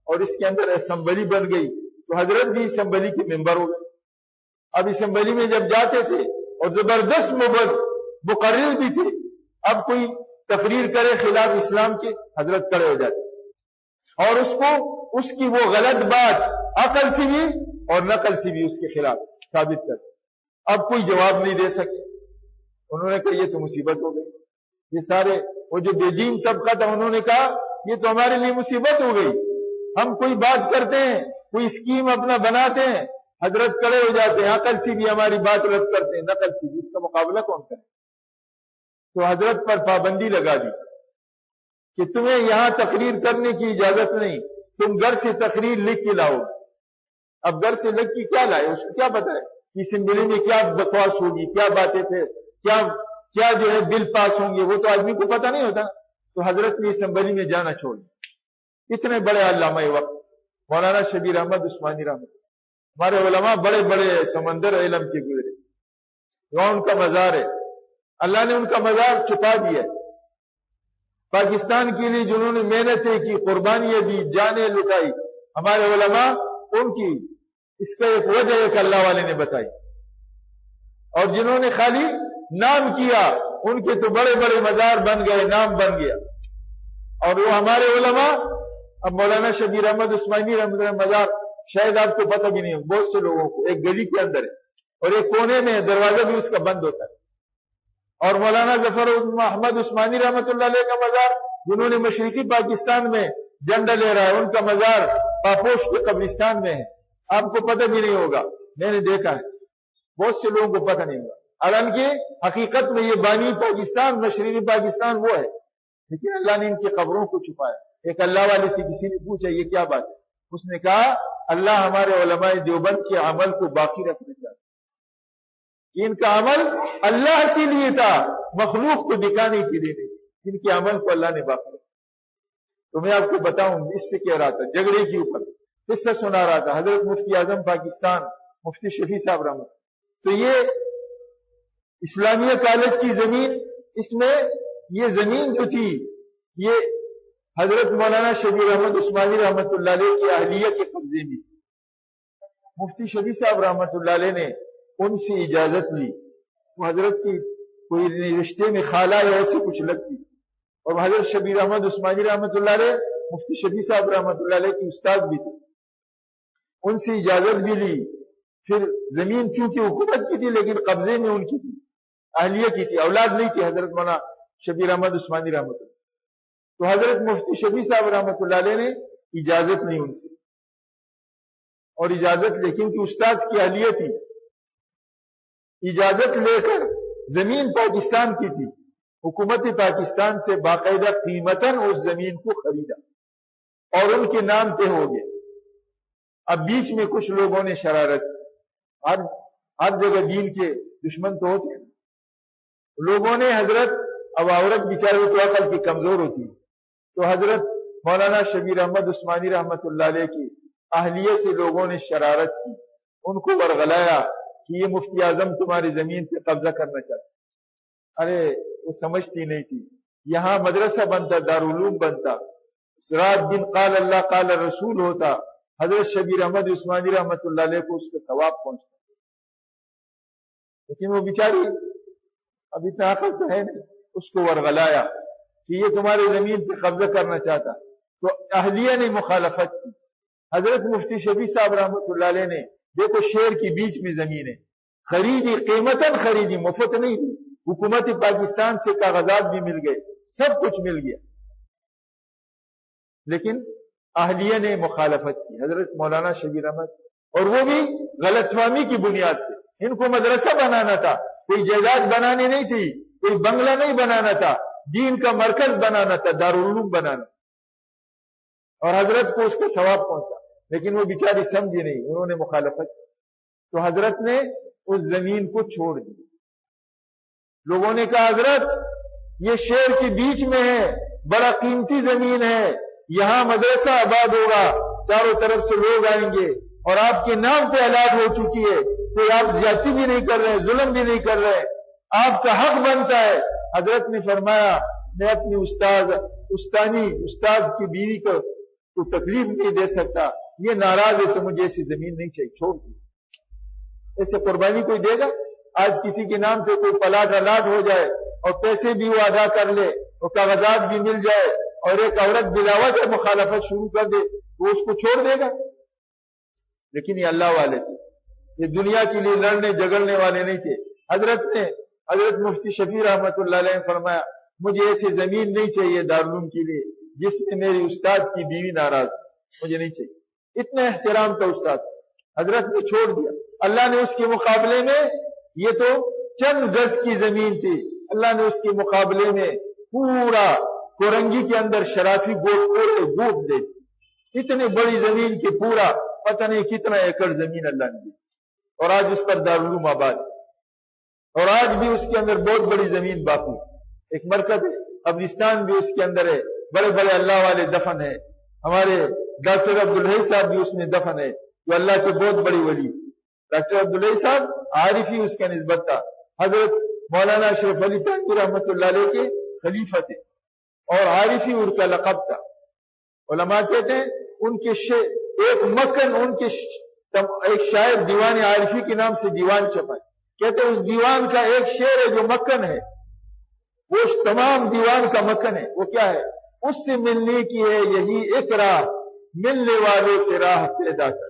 اور اس کے اندر اسمبلی بن گئی، تو حضرت بھی اسمبلی کے ممبر ہو گئے۔ اب اسمبلی میں جب جاتے تھے اور زبردست مقرر بھی تھے، اب کوئی تقریر کرے خلاف اسلام کے، حضرت کھڑے ہو جاتے اور اس کی وہ غلط بات عقل سے بھی اور نقل سے بھی اس کے خلاف ثابت کرتے۔ اب کوئی جواب نہیں دے سکے، انہوں نے کہا یہ تو مصیبت ہو گئی، یہ سارے وہ جو بے دین طبقہ تھا انہوں نے کہا یہ تو ہمارے لیے مصیبت ہو گئی، ہم کوئی بات کرتے ہیں، کوئی اسکیم اپنا بناتے ہیں، حضرت کھڑے ہو جاتے ہیں، عقل سے بھی ہماری بات رد کرتے ہیں، نقل سے بھی، اس کا مقابلہ کون کرے؟ تو حضرت پر پابندی لگا دی کہ تمہیں یہاں تقریر کرنے کی اجازت نہیں، تم گھر سے تقریر لکھ کے لاؤ۔ اب گھر سے لکھ کے کیا لائے، اس کو کیا پتا ہے کہ اسمبلی میں کیا بکواس ہوگی، کیا باتیں تھے، کیا جو ہے بل پاس ہوں گے، وہ تو آدمی کو پتا نہیں ہوتا۔ تو حضرت نے اسمبلی میں جانا چھوڑ دیا۔ اتنے بڑے علامہ وقت مولانا شبیر احمد عثمانی رحمت، ہمارے علماء بڑے بڑے سمندر علم کے گزرے، وہاں ان کا مزار ہے، اللہ نے ان کا مزار چھپا دیا ہے۔ پاکستان کے لیے جنہوں نے محنتیں کی، قربانیاں دی، جانیں لٹائی، ہمارے علماء ان کی اس کا ایک وجہ ایک اللہ والے نے بتائی، اور جنہوں نے خالی نام کیا ان کے تو بڑے بڑے مزار بن گئے، نام بن گیا۔ اور وہ ہمارے علماء، اب مولانا شبیر احمد عثمانی رحمۃ اللہ مزار شاید آپ کو پتہ بھی نہیں ہو، بہت سے لوگوں کو ایک گلی کے اندر ہے اور ایک کونے میں دروازہ بھی اس کا بند ہوتا ہے۔ اور مولانا ظفر احمد عثمانی رحمت اللہ علیہ کا مزار، جنہوں نے مشرقی پاکستان میں جھنڈا لے رہا ہے، ان کا مزار پاپوش کے قبرستان میں ہے، آپ کو پتہ بھی نہیں ہوگا، میں نے دیکھا ہے، بہت سے لوگوں کو پتہ نہیں ہوگا، حالانکہ حقیقت میں یہ بانی پاکستان مشرقی پاکستان وہ ہے، لیکن اللہ نے ان کی قبروں کو چھپایا۔ ایک اللہ والے سے کسی نے پوچھا یہ کیا بات ہے، اس نے کہا اللہ ہمارے علماء دیوبند کے عمل کو باقی رکھنا چاہتا ہے، کہ ان کا عمل اللہ کے لیے تھا، مخلوق کو دکھانے کے لیے نہیں، ان کے عمل کو اللہ نے باقی رکھا۔ تو میں آپ کو بتاؤں اس پہ کہہ رہا تھا، جھگڑے کے اوپر قصہ سنا رہا تھا، حضرت مفتی اعظم پاکستان مفتی شفیع صاحب رحمۃ، تو یہ اسلامیہ کالج کی زمین، اس میں یہ زمین جو تھی یہ حضرت مولانا شبیر احمد عثمانی رحمت اللہ علیہ کی اہلیہ کے قبضے میں، مفتی شفیع صاحب رحمت اللہ علیہ نے ان سے اجازت لی، وہ حضرت کی کوئی رشتے میں خالہ یا ایسے کچھ لگتی، اور حضرت شبیر احمد عثمانی رحمت اللہ علیہ مفتی شفیع صاحب رحمت اللہ علیہ کی استاد بھی تھے، ان سے اجازت بھی لی۔ پھر زمین چونکہ حکومت کی تھی لیکن قبضے میں ان کی تھی، اہلیہ کی تھی، اولاد نہیں تھی حضرت مولانا شبیر احمد عثمانی رحمت اللہ، تو حضرت مفتی شفیع صاحب رحمت اللہ علیہ نے اجازت نہیں ان سے، اور اجازت لے کیونکہ استاد کی اہلیہ تھی، اجازت لے کر زمین پاکستان کی تھی، حکومت پاکستان سے باقاعدہ قیمتاً اس زمین کو خریدا اور ان کے نام پہ ہو گیا۔ اب بیچ میں کچھ لوگوں نے شرارت، ہر جگہ دین کے دشمن تو ہوتے ہیں، لوگوں نے حضرت، اب عورت بیچارے تو عقل کی کمزور ہوتی ہے، تو حضرت مولانا شبیر احمد عثمانی رحمت اللہ علیہ کی اہلیہ سے لوگوں نے شرارت کی، ان کو ورغلایا کہ یہ مفتی اعظم تمہاری زمین پہ قبضہ کرنا چاہتا۔ ارے وہ سمجھتی نہیں تھی، یہاں مدرسہ بنتا، دارالعلوم بنتا، رات دن قال اللہ قال رسول ہوتا، حضرت شبیر احمد عثمانی رحمت اللہ علیہ کو اس کا ثواب پہنچتا، لیکن وہ بیچاری اب اتنا عقل تو ہے نہیں، اس کو ورغلایا کہ یہ تمہاری زمین پہ قبضہ کرنا چاہتا، تو اہلیہ نے مخالفت کی. حضرت مفتی شفیع صاحب رحمۃ اللہ علیہ نے دیکھو شہر کے بیچ میں زمین ہے، خریدی، قیمتاً خریدی، مفت نہیں تھی. حکومت پاکستان سے کاغذات بھی مل گئے، سب کچھ مل گیا، لیکن اہلیہ نے مخالفت کی، حضرت مولانا شبیر احمد، اور وہ بھی غلط فہمی کی بنیاد پہ. ان کو مدرسہ بنانا تھا، کوئی جائیداد بنانی نہیں تھی، کوئی بنگلہ نہیں بنانا تھا، دین کا مرکز بنانا تھا، دارالعلوم بنانا، اور حضرت کو اس کا ثواب پہنچا، لیکن وہ بیچاری سمجھی نہیں، انہوں نے مخالفت کی. تو حضرت نے اس زمین کو چھوڑ دی. لوگوں نے کہا حضرت یہ شہر کے بیچ میں ہے، بڑا قیمتی زمین ہے، یہاں مدرسہ آباد ہوگا، چاروں طرف سے لوگ آئیں گے، اور آپ کے نام پہ الاٹ ہو چکی ہے، کوئی آپ زیادتی بھی نہیں کر رہے، ظلم بھی نہیں کر رہے، آپ کا حق بنتا ہے. حضرت نے فرمایا میں اپنی استاد کی بیوی کو تکلیف نہیں دے سکتا، یہ ناراض ہے تو مجھے ایسی زمین نہیں چاہیے، چھوڑ دی. ایسے قربانی کوئی دے گا؟ آج کسی کے نام پہ کوئی پلاٹ الاٹ ہو جائے اور پیسے بھی وہ ادا کر لے اور کاغذات بھی مل جائے اور ایک عورت بلا وجہ مخالفت شروع کر دے تو اس کو چھوڑ دے گا؟ لیکن یہ اللہ والے تھے، یہ دنیا کے لیے لڑنے جھگڑنے والے نہیں تھے. حضرت مفتی شفیع رحمۃ اللہ علیہ نے فرمایا مجھے ایسی زمین نہیں چاہیے دارالعلوم کے لیے جس میں میری استاد کی بیوی ناراض، مجھے نہیں چاہیے. اتنا احترام تھا استاد. حضرت نے چھوڑ دیا. اللہ نے اس کے مقابلے میں، یہ تو چند گز کی زمین تھی، اللہ نے اس کے مقابلے میں پورا کورنگی کے اندر شرافی گوٹ دے، اتنی بڑی زمین کے پورا پتہ نہیں کتنا ایکڑ زمین اللہ نے دی، اور آج اس پر دارالعلوم آباد ہے، اور آج بھی اس کے اندر بہت بڑی زمین باقی. ایک مرکز ہے، قبرستان بھی اس کے اندر ہے، بڑے بڑے اللہ والے دفن ہیں. ہمارے ڈاکٹر عبدالحی صاحب بھی اس میں دفن ہے، جو اللہ کے بہت بڑی ولی. ڈاکٹر عبدالحی صاحب عارفی اس کا نسبت تھا، حضرت مولانا اشرف علی تھانوی رحمۃ اللہ علیہ کے خلیفہ تھے، اور عارفی ان کا لقب تھا. علماء کہتے ہیں ان کے ایک مکن، ان کے ایک شاعر دیوان عارفی کے نام سے دیوان چھپائے، کہتے ہیں اس دیوان کا ایک شعر ہے جو مکن ہے، وہ اس تمام دیوان کا مکن ہے. وہ کیا ہے؟ اس سے ملنے کی ہے یہی ایک راہ، ملنے والوں سے راہ پیدا کر.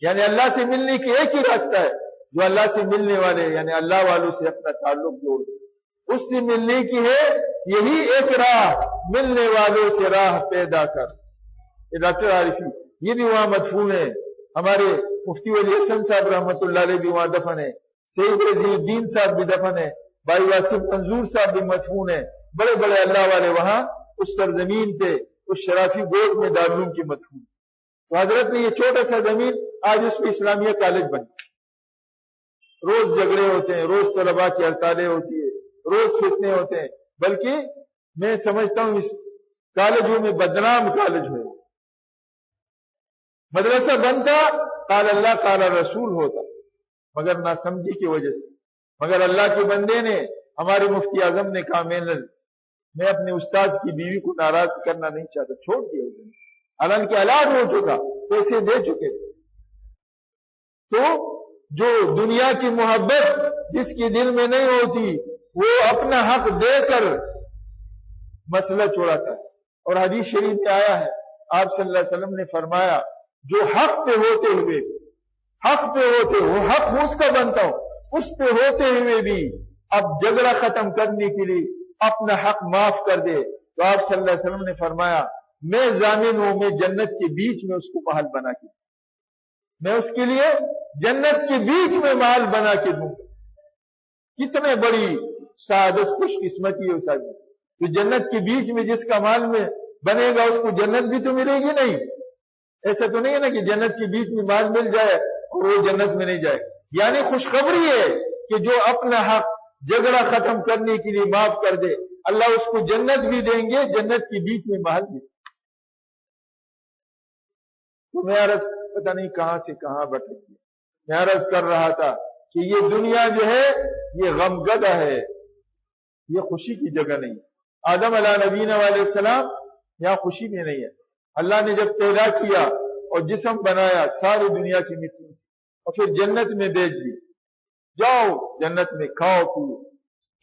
یعنی اللہ سے ملنے کی ایک ہی راستہ ہے، جو اللہ سے ملنے والے یعنی اللہ والوں سے اپنا تعلق جوڑ دے. اس سے ملنے کی ہے یہی ایک راہ، ملنے والوں سے راہ پیدا کر. یہ ڈاکٹر عارفی، یہ بھی وہاں مدفون ہے. ہمارے مفتی ولی حسن صاحب رحمۃ اللہ علیہ بھی وہاں دفن ہے. سید رضی الدین صاحب بھی دفن ہے. بھائی واسف منظور صاحب بھی مدفون ہے. بڑے بڑے اللہ والے وہاں اس سرزمین پہ اس شرافی گوٹ میں دارالعلوم کی مدفون. تو حضرت نے یہ چھوٹا سا زمین، آج اس پہ اسلامیہ کالج بن، روز جھگڑے ہوتے ہیں، روز طلباء کی ہڑتالیں ہوتی ہے، روز فتنے ہوتے ہیں، بلکہ میں سمجھتا ہوں اس کالجوں میں بدنام کالج ہوئے. مدرسہ بنتا قال اللہ قال رسول ہوتا، مگر نہ سمجھی کی وجہ سے. مگر اللہ کے بندے نے، ہمارے مفتی اعظم نے کہا میں اپنے استاد کی بیوی کو ناراض کرنا نہیں چاہتا، چھوڑ دیا اس نے، حالانکہ الاٹ ہو چکا، پیسے دے چکے تھے. تو جو دنیا کی محبت جس کے دل میں نہیں ہوتی وہ اپنا حق دے کر مسئلہ چھوڑاتا ہے. اور حدیث شریف میں آیا ہے، آپ صلی اللہ علیہ وسلم نے فرمایا جو حق پہ ہوتے ہوئے وہ حق اس کا بنتا ہوں، اس پہ ہوتے ہوئے بھی اب جھگڑا ختم کرنے کے لیے اپنا حق معاف کر دے، تو آپ صلی اللہ علیہ وسلم نے فرمایا میں ضامن ہوں، میں جنت کے بیچ میں اس کو محل بنا کے، میں اس کے لیے جنت کے بیچ میں محل بنا کے دوں. کتنے بڑی سعادت، خوش قسمتی ہے اس آدمی. تو جنت کے بیچ میں جس کا محل میں بنے گا اس کو جنت بھی تو ملے گی نہیں. ایسا تو نہیں ہے نا کہ جنت کے بیچ میں محل مل جائے اور وہ جنت میں نہیں جائے. یعنی خوشخبری ہے کہ جو اپنا حق جھگڑا ختم کرنے کے لیے معاف کر دے، اللہ اس کو جنت بھی دیں گے، جنت کے بیچ میں محل بھی. تو میں عرض پتہ نہیں کہاں سے کہاں بٹک گیا. میں عرض کر رہا تھا کہ یہ دنیا جو ہے یہ غمگدہ ہے، یہ خوشی کی جگہ نہیں. آدم علیہ نبینا علیہ السلام یہاں خوشی میں نہیں ہے. اللہ نے جب پیدا کیا اور جسم بنایا ساری دنیا کی مٹی سے، اور پھر جنت میں بھیج دیا، جاؤ جنت میں کھاؤ پیو.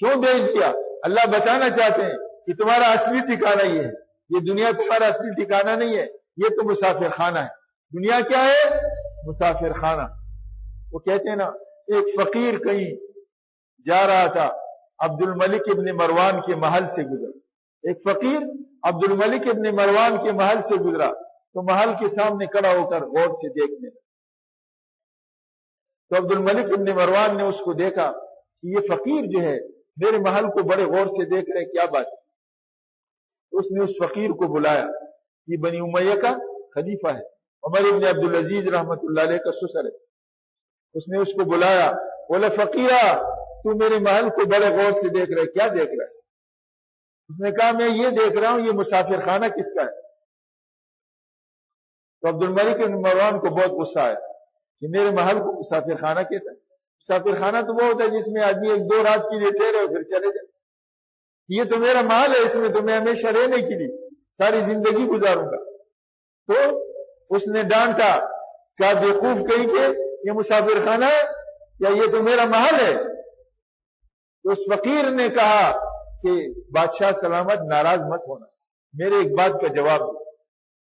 کیوں بھیج دیا؟ اللہ بتانا چاہتے ہیں کہ تمہارا اصلی ٹھکانہ یہ ہے، یہ دنیا تمہارا اصلی ٹھکانہ نہیں ہے، یہ تو مسافر خانہ ہے۔ دنیا کیا ہے؟ مسافر خانہ۔ وہ کہتے ہیں نا، ایک فقیر کہیں جا رہا تھا، عبد الملک ابن مروان کے محل سے گزرا۔ ایک فقیر عبد الملک ابن مروان کے محل سے گزرا تو محل کے سامنے کھڑا ہو کر غور سے دیکھنے لگا۔ تو عبد الملک ابن مروان نے اس کو دیکھا کہ یہ فقیر جو ہے میرے محل کو بڑے غور سے دیکھ رہے، کیا بات ہے؟ اس نے اس فقیر کو بلایا، یہ بنی امیہ کا خلیفہ ہے، عمر ابن عبدالعزیز رحمت اللہ علیہ کا سسر ہے۔ اس نے اس کو بلایا، بولا فقیرہ تو میرے محل کو بڑے غور سے دیکھ رہے، کیا دیکھ رہا ہے؟ اس نے کہا میں یہ دیکھ رہا ہوں یہ مسافر خانہ کس کا ہے؟ تو عبد الملک ابن مروان کو بہت غصہ آیا کہ میرے محل کو مسافر خانہ کہتا ہے۔ مسافر خانہ تو وہ ہوتا ہے جس میں آدمی ایک دو رات کے لیے ٹھہرے پھر چلے جائے، یہ تو میرا محل ہے، اس میں تو میں ہمیشہ رہنے کے لیے ساری زندگی گزاروں گا۔ تو اس نے ڈانٹا، کیا بیوقوف کہیں کہ یہ مسافر خانہ ہے یا یہ تو میرا محل ہے؟ تو اس فقیر نے کہا کہ بادشاہ سلامت ناراض مت ہونا، میرے ایک بات کا جواب دو،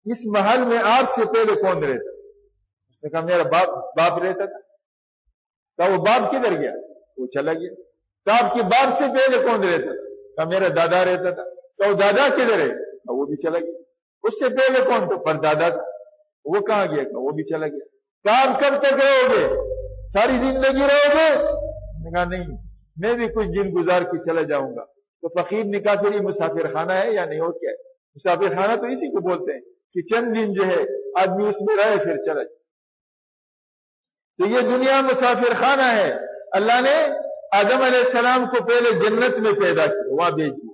اس محل میں آپ سے پہلے کون رہتا؟ اس نے کہا میرا باپ رہتا تھا۔ کہا وہ باپ کدھر گیا؟ وہ چلا گیا۔ کہا آپ کے باپ سے پہلے کون رہتا تھا؟ کہا میرا دادا رہتا تھا۔ کہا وہ دادا کدھر ہے؟ کہا وہ بھی چلا گیا۔ اس سے پہلے کون تھا؟ پر دادا تھا، وہ کہاں گیا؟ کہا وہ بھی چلا گیا۔ کہا آپ کب تک رہو گے؟ ساری زندگی رہو گے؟ نے کہا نہیں، میں بھی کچھ دن گزار کے چلا جاؤں گا۔ تو فقیر نے کہا پھر یہ مسافر خانہ ہے یا نہیں؟ اور کیا ہے؟ مسافر خانہ تو اسی کو بولتے ہیں کہ چند دن جو ہے آدمی اس میں رہے پھر چلا جائے۔ تو یہ دنیا مسافر خانہ ہے۔ اللہ نے آدم علیہ السلام کو پہلے جنت میں پیدا کیا، وہاں بھیج دیا،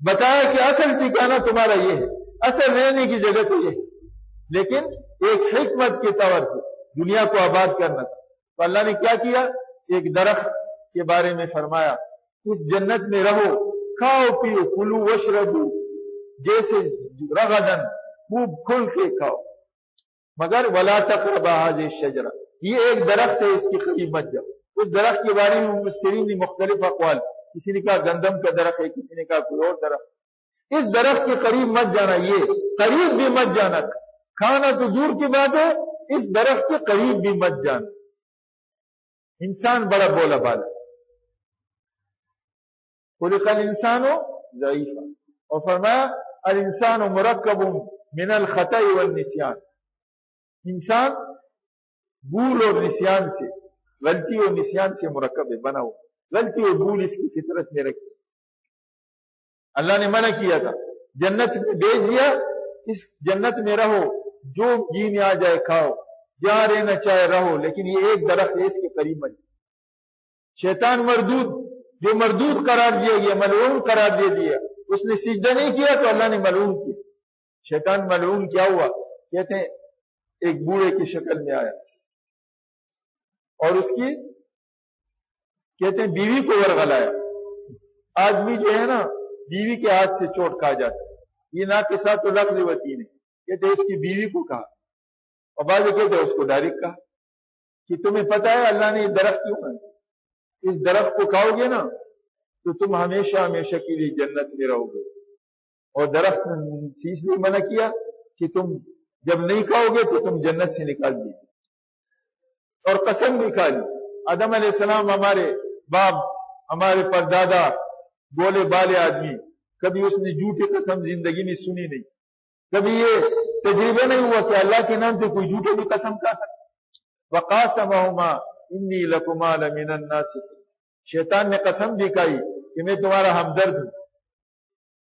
بتایا کہ اصل ٹھکانہ تمہارا یہ ہے، اصل رہنے کی جگہ تو یہ ہے، لیکن ایک حکمت کے طور سے دنیا کو آباد کرنا تھا۔ تو اللہ نے کیا کیا؟ ایک درخت کے بارے میں فرمایا اس جنت میں رہو، کھاؤ پیو، کلو وشربو، جیسے رغدن، خوب کھل کے کھاؤ، مگر ولا تقربا هذه الشجرہ، یہ ایک درخت ہے اس کے قریب مت جاؤ۔ اس درخت کے بارے میں مفسرین نے مختلف اقوال، کسی نے کہا گندم کا درخت ہے، کسی نے کہا کوئی اور درخت۔ اس درخت کے قریب مت جانا، یہ قریب بھی مت جانا، کھانا تو دور کی بات ہے، اس درخت کے قریب بھی مت جانا۔ انسان بڑا بولا بالا، خلق الانسان ضعیفا، اور فرمایا الانسان مرکب من الخطأ والنسیان، انسان بھول اور نسیان سے، غلطی اور نسیان سے مرکب ہے، بنا ہوا، غلطی اور بھول اس کی فطرت میں رکھی۔ اللہ نے منع کیا تھا، جنت میں بھیج دیا، اس جنت میں رہو، جو جی میں آ جائے کھاؤ، جہاں رہنا چاہے رہو، لیکن یہ ایک درخت ہے اس کے قریب مت۔ شیطان مردود، جو مردود قرار دیا گیا، ملعون قرار دے دیا، اس نے سجدہ نہیں کیا تو اللہ نے ملعون کیا۔ شیطان ملعون کیا ہوا؟ کہتے ہیں ایک بوڑھے کی شکل میں آیا اور اس کی کہتے ہیں بیوی کو ورغلایا۔ آدمی جو ہے نا بیوی کے ہاتھ سے چوٹ کھا جاتا ہے، یہ نہ کے ساتھ تو لفظ وتی نے کہتے ہیں اس کی بیوی کو کہا، اور بعض کہتے ہیں اس کو ڈائریکٹ کہا کہ تمہیں پتہ ہے اللہ نے یہ درخت کیوں ہے؟ اس درخت کو کھاؤ گے نا تو تم ہمیشہ ہمیشہ کے لیے جنت میں رہو گے، اور درخت نے اس لیے منع کیا کہ تم جب نہیں کھاؤ گے تو تم جنت سے نکال دیجیے، اور قسم بھی کھا لی۔ آدم علیہ السلام ہمارے باپ، ہمارے پردادا، بولے بالے آدمی، کبھی اس نے جھوٹی قسم زندگی میں سنی نہیں، کبھی یہ تجربہ نہیں ہوا کہ اللہ کے نام پہ کوئی جھوٹی بھی قسم کھا سکتا۔ وقاسمہما انی لکما لمن الناصحین، شیطان نے قسم بھی کھائی کہ میں تمہارا ہمدرد ہوں،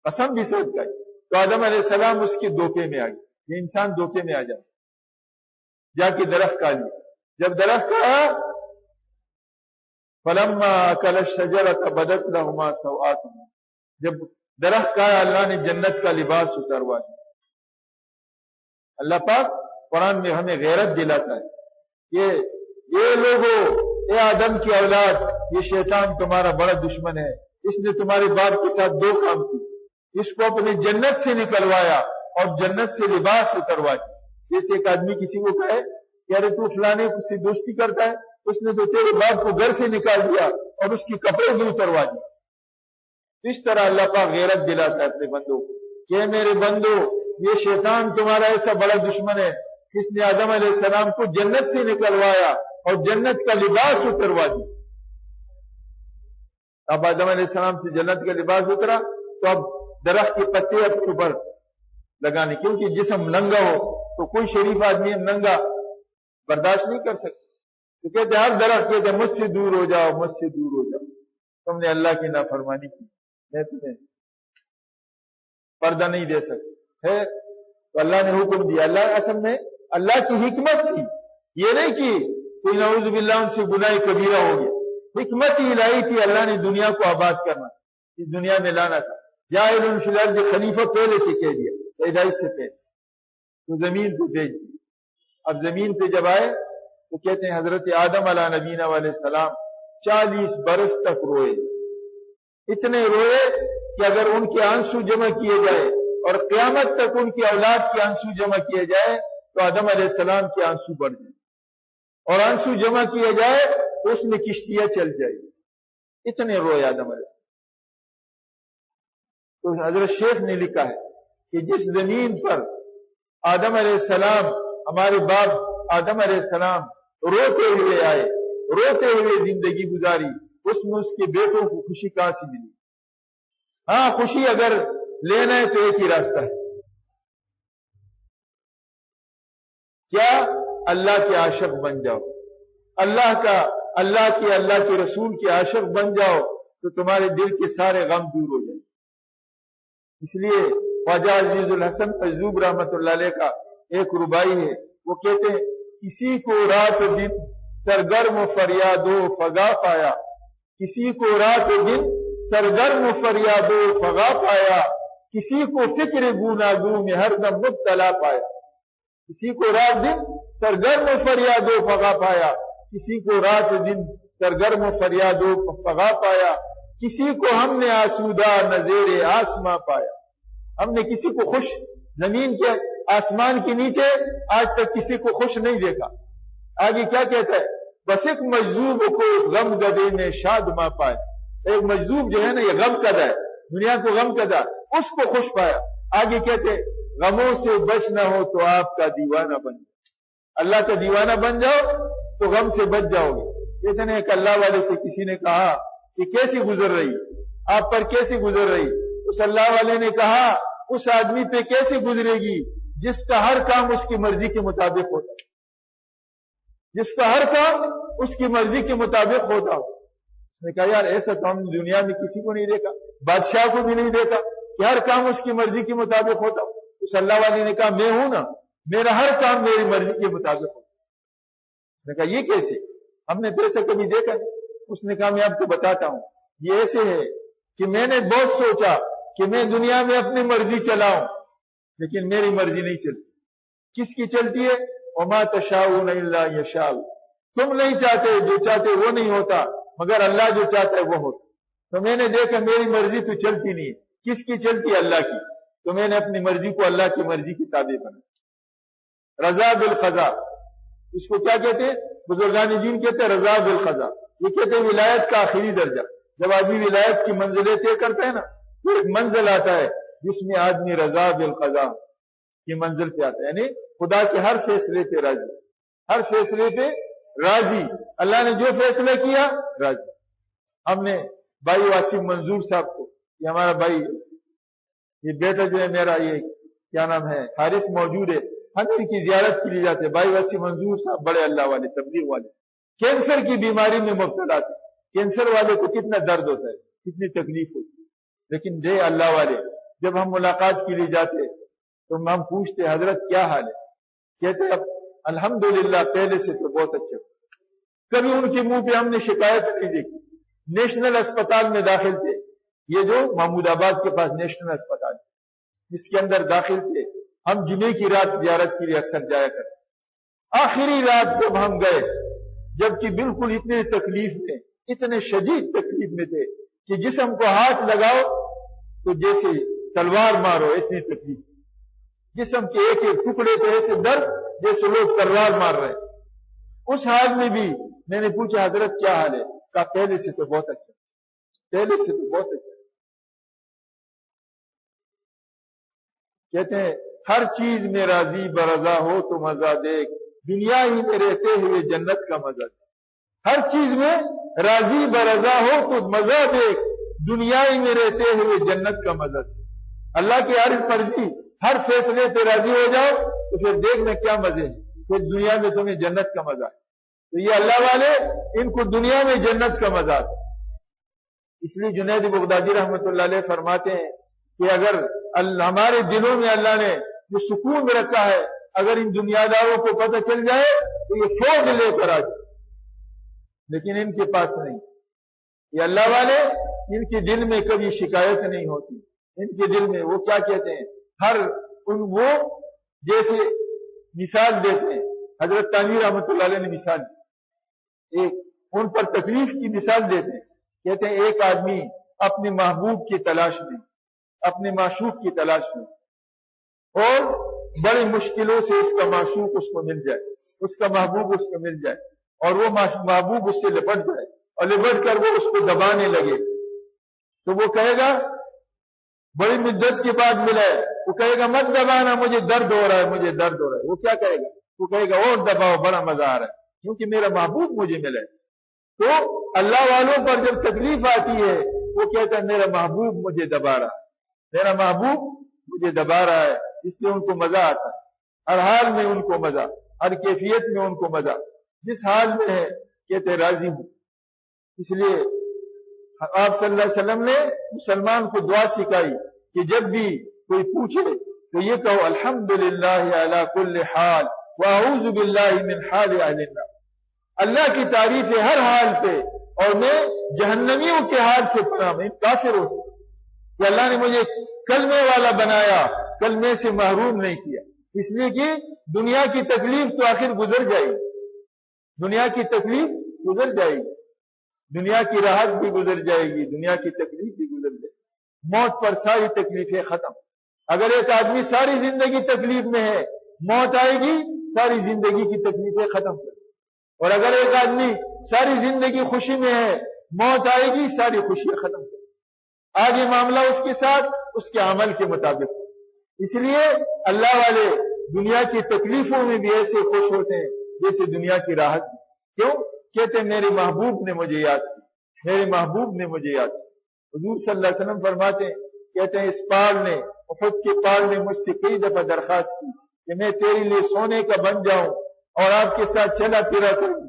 قسم بھی سچ کھائی۔ تو آدم علیہ السلام اس کے دھوکے میں آ گئے، یہ انسان دھوکے میں آ جائے، جا کے درخت کھا لیا۔ جب درخت کھایا فلما اکل الشجرۃ بدت لهما سوآتهما، جب درخت کھایا اللہ نے جنت کا لباس اتروا دیا۔ اللہ پاک قرآن میں ہمیں غیرت دلاتا ہے کہ یہ لوگوں، اے آدم کی اولاد، یہ شیطان تمہارا بڑا دشمن ہے، اس نے تمہارے باپ کے ساتھ دو کام کی، اس کو اپنی جنت سے نکلوایا اور جنت سے لباس اتروا دیا۔ جیسے ایک آدمی کسی کو کہے کہ ارے تو فلانے سے دوستی کرتا ہے، اس نے تو تیرے باپ کو گھر سے نکال دیا اور اس کی کپڑے بھی اتروا دیے، اس طرح اللہ پاک غیرت دلاتا ہے اپنے بندوں کو کہ میرے بندو یہ شیطان تمہارا ایسا بڑا دشمن ہے اس نے آدم علیہ السلام کو جنت سے نکلوایا اور جنت کا لباس اتروا دیا. اب آدم علیہ السلام سے جنت کا لباس اترا تو اب درخت کے پتے اب اوپر لگانے, کیونکہ جسم ننگا ہو تو کوئی شریف آدمی ننگا برداشت نہیں کر سکتا. تو کہتے ہر درخت کہتے مجھ سے دور ہو جاؤ, مجھ سے دور ہو جاؤ, تم نے اللہ کی نافرمانی کی, میں تمہیں پردہ نہیں دے سکتا ہے. تو اللہ نے حکم دیا. اللہ اصل میں اللہ کی حکمت تھی, یہ نہیں کہ کوئی نعوذ باللہ ان سے گناہ کبیرہ ہو گیا. حکمت ہی الہی تھی, اللہ نے دنیا کو آباد کرنا, اس دنیا میں لانا تھا. جاعل فی الارض خلیفہ پہلے سے کہہ دیا, پیدائش سے پہلے, تو زمین کو بھیج دیا. اب زمین پہ جب آئے تو کہتے ہیں حضرت آدم علیہ نبینا علیہ السلام 40 برس تک روئے. اتنے روئے کہ اگر ان کے آنسو جمع کیے جائے اور قیامت تک ان کی اولاد کے آنسو جمع کیے جائے تو آدم علیہ السلام کے آنسو بڑھ جائیں, اور آنسو جمع کیے جائے تو اس میں کشتیاں چل جائیں. اتنے روئے آدم علیہ السلام. تو حضرت شیخ نے لکھا ہے کہ جس زمین پر آدم علیہ السلام, ہمارے باپ آدم علیہ السلام روتے ہوئے آئے, روتے ہوئے زندگی گزاری, اس میں اس کے بیٹوں کو خوشی کہاں سے ملی؟ ہاں, خوشی اگر لینا ہے تو ایک ہی راستہ ہے, کیا اللہ کے عاشق بن جاؤ, اللہ کے رسول کے عاشق بن جاؤ تو تمہارے دل کے سارے غم دور ہو جائیں. اس لیے خواجہ عزیز الحسن فیضوب رحمت اللہ علیہ کا ایک ربائی ہے, وہ کہتے ہیں کسی کو رات و دن سرگرم فریاد و فغا پایا, کسی کو رات و دن سرگرم فریاد و فغا پایا, کسی کو فکر گوناگو میں ہر دم مبتلا پایا. کسی کو رات دن سرگرم فریاد و فغا پایا, کسی کو رات دن سرگرم فریاد و فغا پایا, کسی کو ہم نے آسودہ نظیر آسماں پایا. ہم نے کسی کو خوش زمین کے آسمان کے نیچے آج تک کسی کو خوش نہیں دیکھا. آگے کیا کہتا ہے؟ بس ایک مجذوب کو اس غم گدے نے شاد ماں پایا. ایک مجذوب جو ہے نا, یہ غم کدا ہے, دنیا کو غم کدا, اس کو خوش پایا. آگے کہتے غموں سے بچ نہ ہو تو آپ کا دیوانہ بن جاؤ. اللہ کا دیوانہ بن جاؤ تو غم سے بچ جاؤ گے. کہتے ہیں ایک اللہ والے سے کسی نے کہا کہ کیسی گزر رہی, آپ پر کیسی گزر رہی؟ اس اللہ والے نے کہا اس آدمی پہ کیسے گزرے گی جس کا ہر کام اس کی مرضی کے مطابق ہوتا ہے, جس کا ہر کام اس کی مرضی کے مطابق ہوتا ہو. اس نے کہا یار ایسا تو ہم دنیا میں کسی کو نہیں دیکھا, بادشاہ کو بھی نہیں دیکھا کہ ہر کام اس کی مرضی کے مطابق ہوتا ہو. اس اللہ والے نے کہا میں ہوں نا, میرا ہر کام میری مرضی کے مطابق ہوتا. اس نے کہا یہ کیسے, ہم نے تو ایسا کبھی دیکھا نہیں. اس نے کہا میں آپ کو بتاتا ہوں, یہ ایسے ہے کہ میں نے بہت سوچا کہ میں دنیا میں اپنی مرضی چلاؤں, لیکن میری مرضی نہیں چلتی. کس کی چلتی ہے؟ وما تشاؤون الا یشاء, تم نہیں چاہتے, جو چاہتے وہ نہیں ہوتا, مگر اللہ جو چاہتا ہے وہ ہوتا. تو میں نے دیکھا میری مرضی تو چلتی نہیں ہے. کس کی چلتی ہے؟ اللہ کی. تو میں نے اپنی مرضی کو اللہ کی مرضی کی تابع بنا. رضا بالقضاء, اس کو کیا کہتے ہیں بزرگان دین؟ کہتے ہیں رضا بالقضاء. یہ کہتے ہیں ولایت کا آخری درجہ. جب آدمی ولایت کی منزلیں طے کرتا ہے نا, تو ایک منزل آتا ہے جس میں آدمی رضا بالقضاء کی منزل پہ آتا ہے, یعنی خدا کے ہر فیصلے پہ راضی, ہر فیصلے پہ راضی. اللہ نے جو فیصلہ کیا راضی. ہم نے بھائی واسم منظور صاحب کو, یہ ہمارا بھائی, یہ بیٹا جو ہے میرا, یہ کیا نام ہے, حارث موجود ہے, ہم ان کی زیارت کے لیے جاتے ہیں. بھائی واسم منظور صاحب بڑے اللہ والے, تبلیغ والے, کینسر کی بیماری میں مبتلا تھے. کینسر والے کو کتنا درد ہوتا ہے, کتنی تکلیف ہوتی ہے, لیکن دے اللہ والے جب ہم ملاقات کے لیے جاتے تو ہم پوچھتے حضرت کیا حال ہے؟ کہتے اب الحمدللہ پہلے سے تو بہت اچھا. کبھی ان کے منہ پہ ہم نے شکایت نہیں دیکھی. نیشنل اسپتال میں داخل تھے, یہ جو محمود آباد کے پاس نیشنل اسپتال اس کے اندر داخل تھے. ہم جمعے کی رات زیارت کے لیے اکثر جایا کرتے. آخری رات جب ہم گئے, جبکہ بالکل اتنے تکلیف میں, اتنے شدید تکلیف میں تھے کہ جسم کو ہاتھ لگاؤ تو جیسے تلوار مارو, ایسی تکلیف. جسم کے ایک ایک ٹکڑے پہ ایسے درد جیسے لوگ تلوار مار رہے. اس حال میں بھی میں نے پوچھا حضرت کیا حال ہے؟ کہا پہلے سے تو بہت اچھا, پہلے سے تو بہت اچھا. کہتے ہیں ہر چیز میں راضی برضا ہو تو مزہ دیکھ، دنیا ہی میں رہتے ہوئے جنت کا مزہ دیکھ۔ ہر چیز میں راضی برضا ہو تو مزہ دیکھ، دنیا ہی میں رہتے ہوئے جنت کا مزہ دیکھ۔ اللہ کی ہر مرضی، ہر فیصلے سے راضی ہو جاؤ تو پھر دیکھنا کیا مزے ہیں، پھر دنیا میں تمہیں جنت کا مزہ ہے۔ تو یہ اللہ والے، ان کو دنیا میں جنت کا مزہ آتا ہے۔ اس لیے جنید بغدادی رحمۃ اللہ علیہ فرماتے ہیں کہ اگر ہمارے دلوں میں اللہ نے جو سکون رکھا ہے، اگر ان دنیا داروں کو پتہ چل جائے تو یہ فوج لے کر آ جائے، لیکن ان کے پاس نہیں۔ یہ اللہ والے، ان کے دل میں کبھی شکایت نہیں ہوتی، ان کے دل میں وہ کیا کہتے ہیں، وہ جیسے مثال دیتے ہیں، حضرت تانوی رحمۃ اللہ علیہ نے مثال دی، ایک ان پر تکلیف کی مثال دیتے ہیں، کہتے ہیں ایک آدمی اپنے محبوب کی تلاش میں، اپنے معشوق کی تلاش میں، اور بڑی مشکلوں سے اس کا معشوق اس کو مل جائے، اس کا محبوب اس کو مل جائے، اور وہ محبوب اس سے لپٹ جائے اور لپٹ کر وہ اس کو دبانے لگے، تو وہ کہے گا بڑی مدت کے بعد ملا ہے، وہ کہے گا مت دبانا، مجھے درد ہو رہا ہے، مجھے درد ہو رہا ہے۔ وہ کیا کہے گا؟ وہ کہے گا اور دباؤ، بڑا مزہ آ رہا ہے کیونکہ میرا محبوب مجھے ملا ہے۔ تو اللہ والوں پر جب تکلیف آتی ہے وہ کہتا ہے میرا محبوب مجھے دبا رہا ہے، میرا محبوب مجھے دبا رہا ہے، اس لیے ان کو مزہ آتا ہے، ہر حال میں ان کو مزہ، ہر کیفیت میں ان کو مزہ، جس حال میں ہے کہتے راضی ہوں۔ اس لیے آپ صلی اللہ علیہ وسلم نے مسلمان کو دعا سکھائی کہ جب بھی کوئی پوچھے تو یہ کہو الحمدللہ علی کل حال واعوذ باللہ من حال اہل النار، اللہ کی تعریف ہے ہر حال پہ، اور میں جہنمیوں کے حال سے پناہ میں، کافروں سے، کہ اللہ نے مجھے کلمے والا بنایا، کلمے سے محروم نہیں کیا، اس لیے کہ دنیا کی تکلیف تو آخر گزر جائے گی، دنیا کی تکلیف گزر جائے گی، دنیا کی راحت بھی گزر جائے گی، دنیا کی تکلیف بھی گزر جائے گی، موت پر ساری تکلیفیں ختم۔ اگر ایک آدمی ساری زندگی تکلیف میں ہے، موت آئے گی ساری زندگی کی تکلیفیں ختم کر، اور اگر ایک آدمی ساری زندگی خوشی میں ہے، موت آئے گی ساری خوشیاں ختم کر، آگے معاملہ اس کے ساتھ اس کے عمل کے مطابق۔ اس لیے اللہ والے دنیا کی تکلیفوں میں بھی ایسے خوش ہوتے ہیں جیسے دنیا کی راحت میں۔ کیوں؟ کہتے ہیں میرے محبوب نے مجھے یاد کی، میرے محبوب نے مجھے یاد کی۔ حضور صلی اللہ علیہ وسلم فرماتے ہیں، کہتے ہیں اس پہاڑ نے، احد کے پہاڑ نے مجھ سے کئی دفعہ درخواست کی کہ میں تیرے لیے سونے کا بن جاؤں اور آپ کے ساتھ چلا پھرا کروں،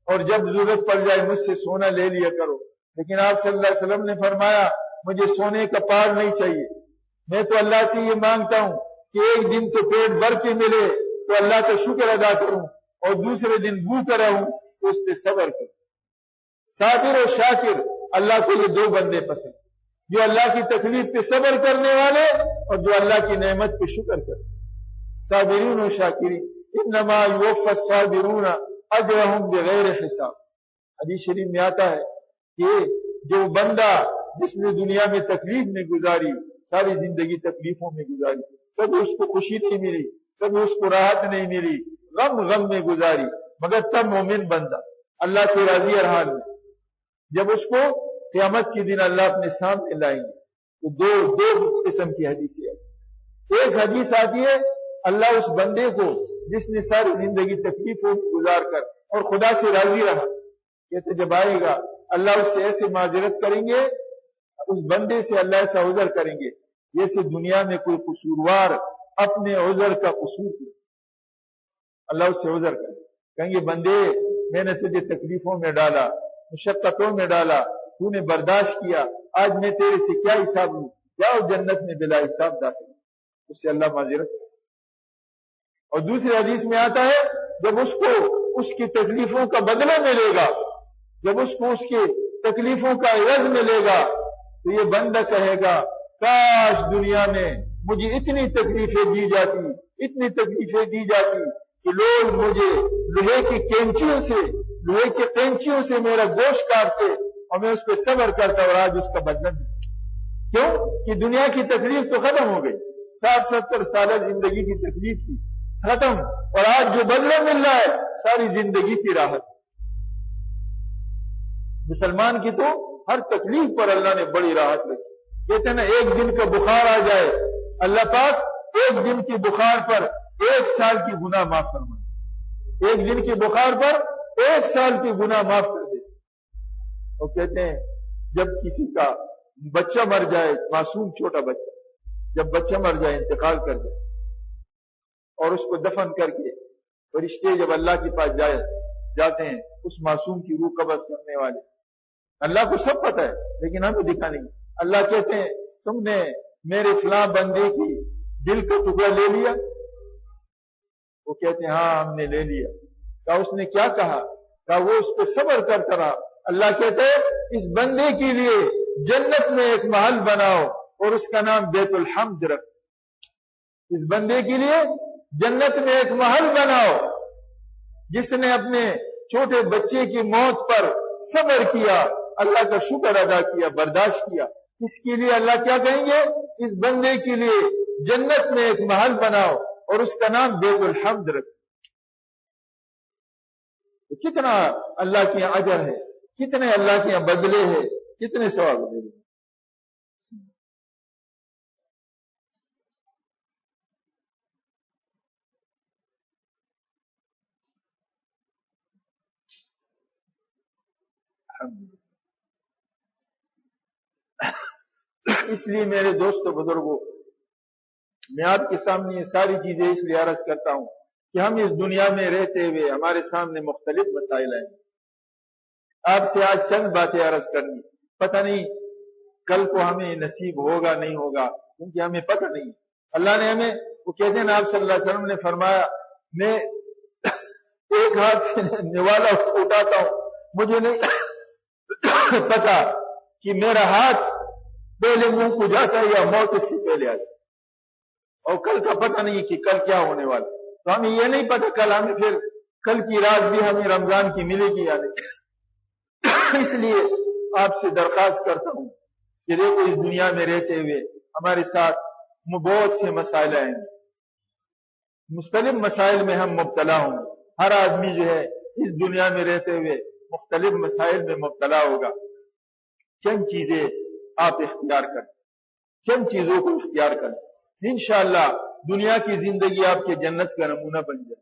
اور جب ضرورت پڑ جائے مجھ سے سونا لے لیا کرو، لیکن آپ صلی اللہ علیہ وسلم نے فرمایا مجھے سونے کا پہاڑ نہیں چاہیے، میں تو اللہ سے یہ مانگتا ہوں کہ ایک دن تو پیٹ بھر کے ملے تو اللہ کا شکر ادا کروں، اور دوسرے دن بھوکا رہوں تو اس پہ صبر کروں۔ صابر اور شاکر، اللہ کو یہ دو بندے پسند، جو اللہ کی تکلیف پہ صبر کرنے والے اور جو اللہ کی نعمت پہ شکر کرے۔ صابرین و شاکرین انما یوفی الصابرون اجرهم بغیر حساب۔ حدیث شریف میں آتا ہے کہ جو بندہ جس نے دنیا میں تکلیف میں گزاری، ساری زندگی تکلیفوں میں گزاری، کبھی اس کو خوشی نہیں ملی، کبھی اس کو راحت نہیں ملی، غم میں گزاری، مگر تب مومن بندہ اللہ سے راضی ہر حال میں، جب اس کو قیامت کے دن اللہ اپنے سامنے لائیں گے تو دو قسم کی حدیثیں ہیں۔ ایک حدیث آتی ہے اللہ اس بندے کو جس نے ساری زندگی تکلیفوں میں گزار کر اور خدا سے راضی رہا، کہتے جب آئے گا اللہ اس سے ایسے معذرت کریں گے، اس بندے سے اللہ ایسا عذر کریں گے جیسے دنیا میں کوئی قصوروار اپنے عذر کا قصور کیا، اللہ اس سے عذر کریں، کہیں گے بندے میں نے تجھے تکلیفوں میں ڈالا، مشقتوں میں ڈالا، تو نے برداشت کیا، آج میں تیرے سے کیا حساب لوں، جاؤ جنت میں بلا حساب داخل، اس سے اللہ معذرت کرے۔ اور دوسری حدیث میں آتا ہے جب اس کو اس کی تکلیفوں کا بدلہ ملے گا، جب اس کو اس کی تکلیفوں کا عوض ملے گا تو یہ بندہ کہے گا کاش دنیا میں مجھے اتنی تکلیفیں دی جاتی، اتنی تکلیفیں دی جاتی کہ لوگ مجھے لوہے کی کینچیوں سے میرا گوشت کاٹتے اور میں اس پہ صبر کرتا اور آج اس کا بدلہ ملتا۔ کیوں کہ دنیا کی تکلیف تو ختم ہو گئی، 60-70 سالہ زندگی کی تکلیف تھی ختم، اور آج جو بدلہ مل رہا ہے ساری زندگی کی راحت۔ مسلمان کی تو ہر تکلیف پر اللہ نے بڑی راحت رکھی، کہتے ہیں نا ایک دن کا بخار آ جائے اللہ پاک ایک دن کی بخار پر 1 سال کی گناہ معاف فرمائے، ایک دن کی بخار پر 1 سال کی گناہ معاف کر دے۔ وہ کہتے ہیں جب کسی کا بچہ مر جائے، معصوم چھوٹا بچہ، جب بچہ مر جائے، انتقال کر جائے، اور اس کو دفن کر کے فرشتے جب اللہ کے پاس جاتے ہیں، اس معصوم کی روح قبض کرنے والے، اللہ کو سب پتہ ہے لیکن ہمیں دکھا نہیں۔ اللہ کہتے ہیں تم نے میرے فلاں بندے کی دل کا ٹکڑا لے لیا؟ وہ کہتے ہیں ہاں ہم نے لے لیا۔ کہا اس نے کیا کہا؟ کہا وہ اس پہ صبر کرتا رہا۔ اللہ کہتے ہیں اس بندے کے لیے جنت میں ایک محل بناؤ اور اس کا نام بیت الحمد رکھ۔ اس بندے کے لیے جنت میں ایک محل بناؤ جس نے اپنے چھوٹے بچے کی موت پر صبر کیا، اللہ کا شکر ادا کیا، برداشت کیا۔ اس کے لیے اللہ کیا کہیں گے؟ اس بندے کے لیے جنت میں ایک محل بناؤ اور اس کا نام بیت الحمد رکھ۔ کتنا اللہ کے یہاں اجر ہے، کتنے اللہ کے یہاں بدلے ہیں، کتنے ثواب دے دیں۔ اس لیے میرے دوستوں بزرگوں، میں آپ کے سامنے یہ ساری چیزیں اس لیے عرض کرتا ہوں کہ ہم اس دنیا میں رہتے ہوئے ہمارے سامنے مختلف مسائل ہیں۔ آپ سے آج چند باتیں عرض کرنی، پتہ نہیں کل کو ہمیں نصیب ہوگا نہیں ہوگا، کیونکہ ہمیں پتہ نہیں۔ اللہ نے ہمیں، وہ کہتے ہیں آپ صلی اللہ علیہ وسلم نے فرمایا میں ایک ہاتھ سے نوالا اٹھاتا ہوں، مجھے نہیں پتا کہ میرا ہاتھ پہلے منہ کو جاتا ہے یا موت اس سے پہلے آ جائے، اور کل کا پتہ نہیں کہ کل کیا ہونے والا۔ تو ہمیں یہ نہیں پتا کل ہمیں پھر کل کی رات بھی ہمیں رمضان کی ملے گی یا نہیں۔ اس لیے آپ سے درخواست کرتا ہوں کہ دیکھو اس دنیا میں رہتے ہوئے ہمارے ساتھ بہت سے مسائل ہیں، مختلف مسائل میں ہم مبتلا ہوں۔ ہر آدمی جو ہے اس دنیا میں رہتے ہوئے مختلف مسائل میں مبتلا ہوگا۔ چند چیزیں آپ اختیار کریں، چند چیزوں کو اختیار کریں، انشاءاللہ دنیا کی زندگی آپ کے جنت کا نمونہ بن جائے۔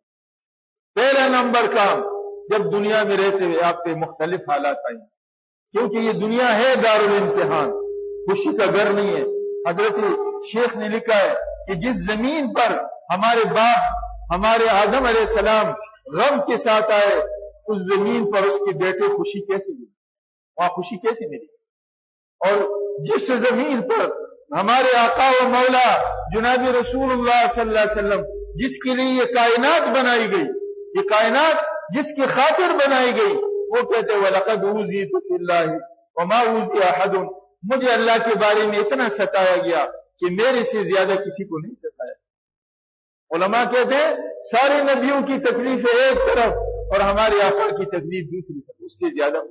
پہلا نمبر کام، جب دنیا میں رہتے ہوئے آپ پہ مختلف حالات آئیں، کیونکہ یہ دنیا ہے دار الامتحان، خوشی کا گھر نہیں ہے۔ حضرت شیخ نے لکھا ہے کہ جس زمین پر ہمارے باپ ہمارے آدم علیہ السلام غم کے ساتھ آئے، اس زمین پر اس کے بیٹے خوشی کیسے ملی، وہاں خوشی کیسے ملی؟ اور جس زمین پر ہمارے آقا و مولا جناب رسول اللہ صلی اللہ علیہ وسلم، جس کے لیے یہ کائنات بنائی گئی، یہ کائنات جس کی خاطر بنائی گئی، وہ کہتے ہیں وَلَقَدْ أُوذِيتُ فِي اللَّهِ وَمَا أُوذِيَ أَحَدٌ، مجھے اللہ کے بارے میں اتنا ستایا گیا کہ میرے سے زیادہ کسی کو نہیں ستایا۔ علماء کہتے ہیں سارے نبیوں کی تکلیف ایک طرف اور ہمارے آقا کی تکلیف دوسری طرف، اس سے زیادہ۔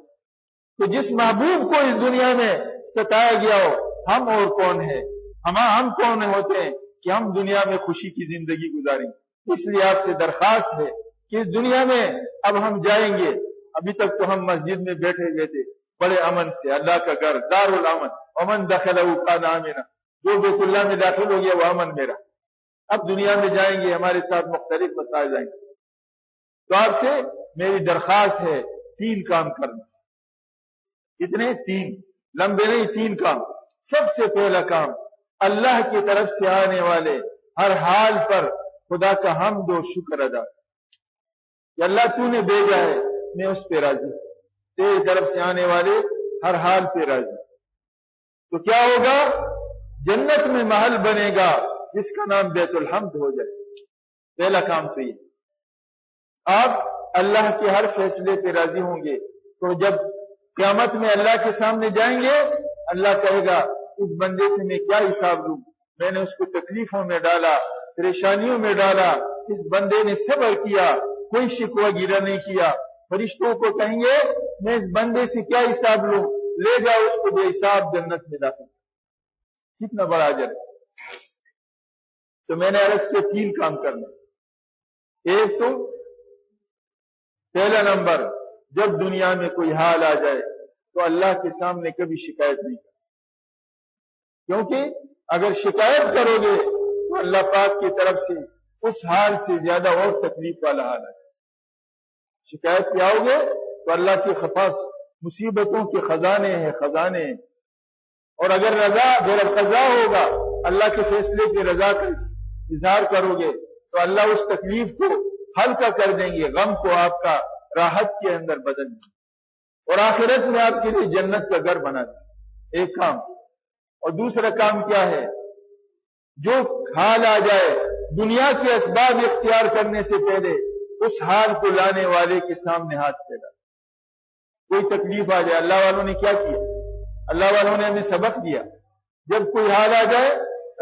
تو جس محبوب کو اس دنیا میں ستایا گیا ہو، ہم اور کون ہے، ہم کون ہوتے ہیں کہ ہم دنیا میں خوشی کی زندگی گزاریں۔ اس لیے آپ سے درخواست ہے کہ اس دنیا میں اب ہم جائیں گے، ابھی تک تو ہم مسجد میں بیٹھے ہوئے تھے بڑے امن سے، اللہ کا گھر دار الامن، امن دخلہ کان آمنا، جو بیت اللہ میں داخل ہو گیا وہ امن میرا۔ اب دنیا میں جائیں گے، ہمارے ساتھ مختلف مسائل آئیں گے۔ تو آپ سے میری درخواست ہے 3 کام کرنا۔ کتنے؟ 3، لمبے نہیں، 3 کام۔ سب سے پہلا کام، اللہ کی طرف سے آنے والے ہر حال پر خدا کا حمد و شکر ادا کہ اللہ تو نے بھیجا ہے، میں اس پہ راضی ہوں، تیری طرف سے آنے والے ہر حال پہ راضی۔ تو کیا ہوگا؟ جنت میں محل بنے گا جس کا نام بیت الحمد ہو جائے۔ پہلا کام تو یہ، آپ اللہ کے ہر فیصلے پہ راضی ہوں گے۔ تو جب قیامت میں اللہ کے سامنے جائیں گے، اللہ کہے گا اس بندے سے میں کیا حساب لوں، میں نے اس کو تکلیفوں میں ڈالا، پریشانیوں میں ڈالا، اس بندے نے صبر کیا، کوئی شکوہ گیرا نہیں کیا۔ فرشتوں کو کہیں گے میں اس بندے سے کیا حساب لوں، لے جاؤ اس کو بے حساب جنت میں داخل۔ کتنا بڑا اجر ہے۔ تو میں نے عرض کیا 3 کام کرنا۔ ایک تو پہلا نمبر، جب دنیا میں کوئی حال آ جائے تو اللہ کے سامنے کبھی شکایت نہیں کرو، کیونکہ اگر شکایت کرو گے تو اللہ پاک کی طرف سے اس حال سے زیادہ اور تکلیف والا حال ہے. شکایت کیا ہوگے تو اللہ کے خفاس مصیبتوں کے خزانے ہیں خزانے ہیں. اور اگر رضا غیر القضا ہوگا اللہ کے فیصلے کی رضا کا اظہار کرو گے تو اللہ اس تکلیف کو ہلکا کر دیں گے, غم کو آپ کا راحت کے اندر بدل دیں گے اور آخرت میں آپ کے لیے جنت کا گھر بنا دیں. ایک کام. اور دوسرا کام کیا ہے؟ جو حال آ جائے دنیا کے اسباب اختیار کرنے سے پہلے اس حال کو لانے والے کے سامنے ہاتھ پھیلا. کوئی تکلیف آ جائے, اللہ والوں نے کیا کیا؟ اللہ والوں نے ہمیں سبق دیا, جب کوئی حال آ جائے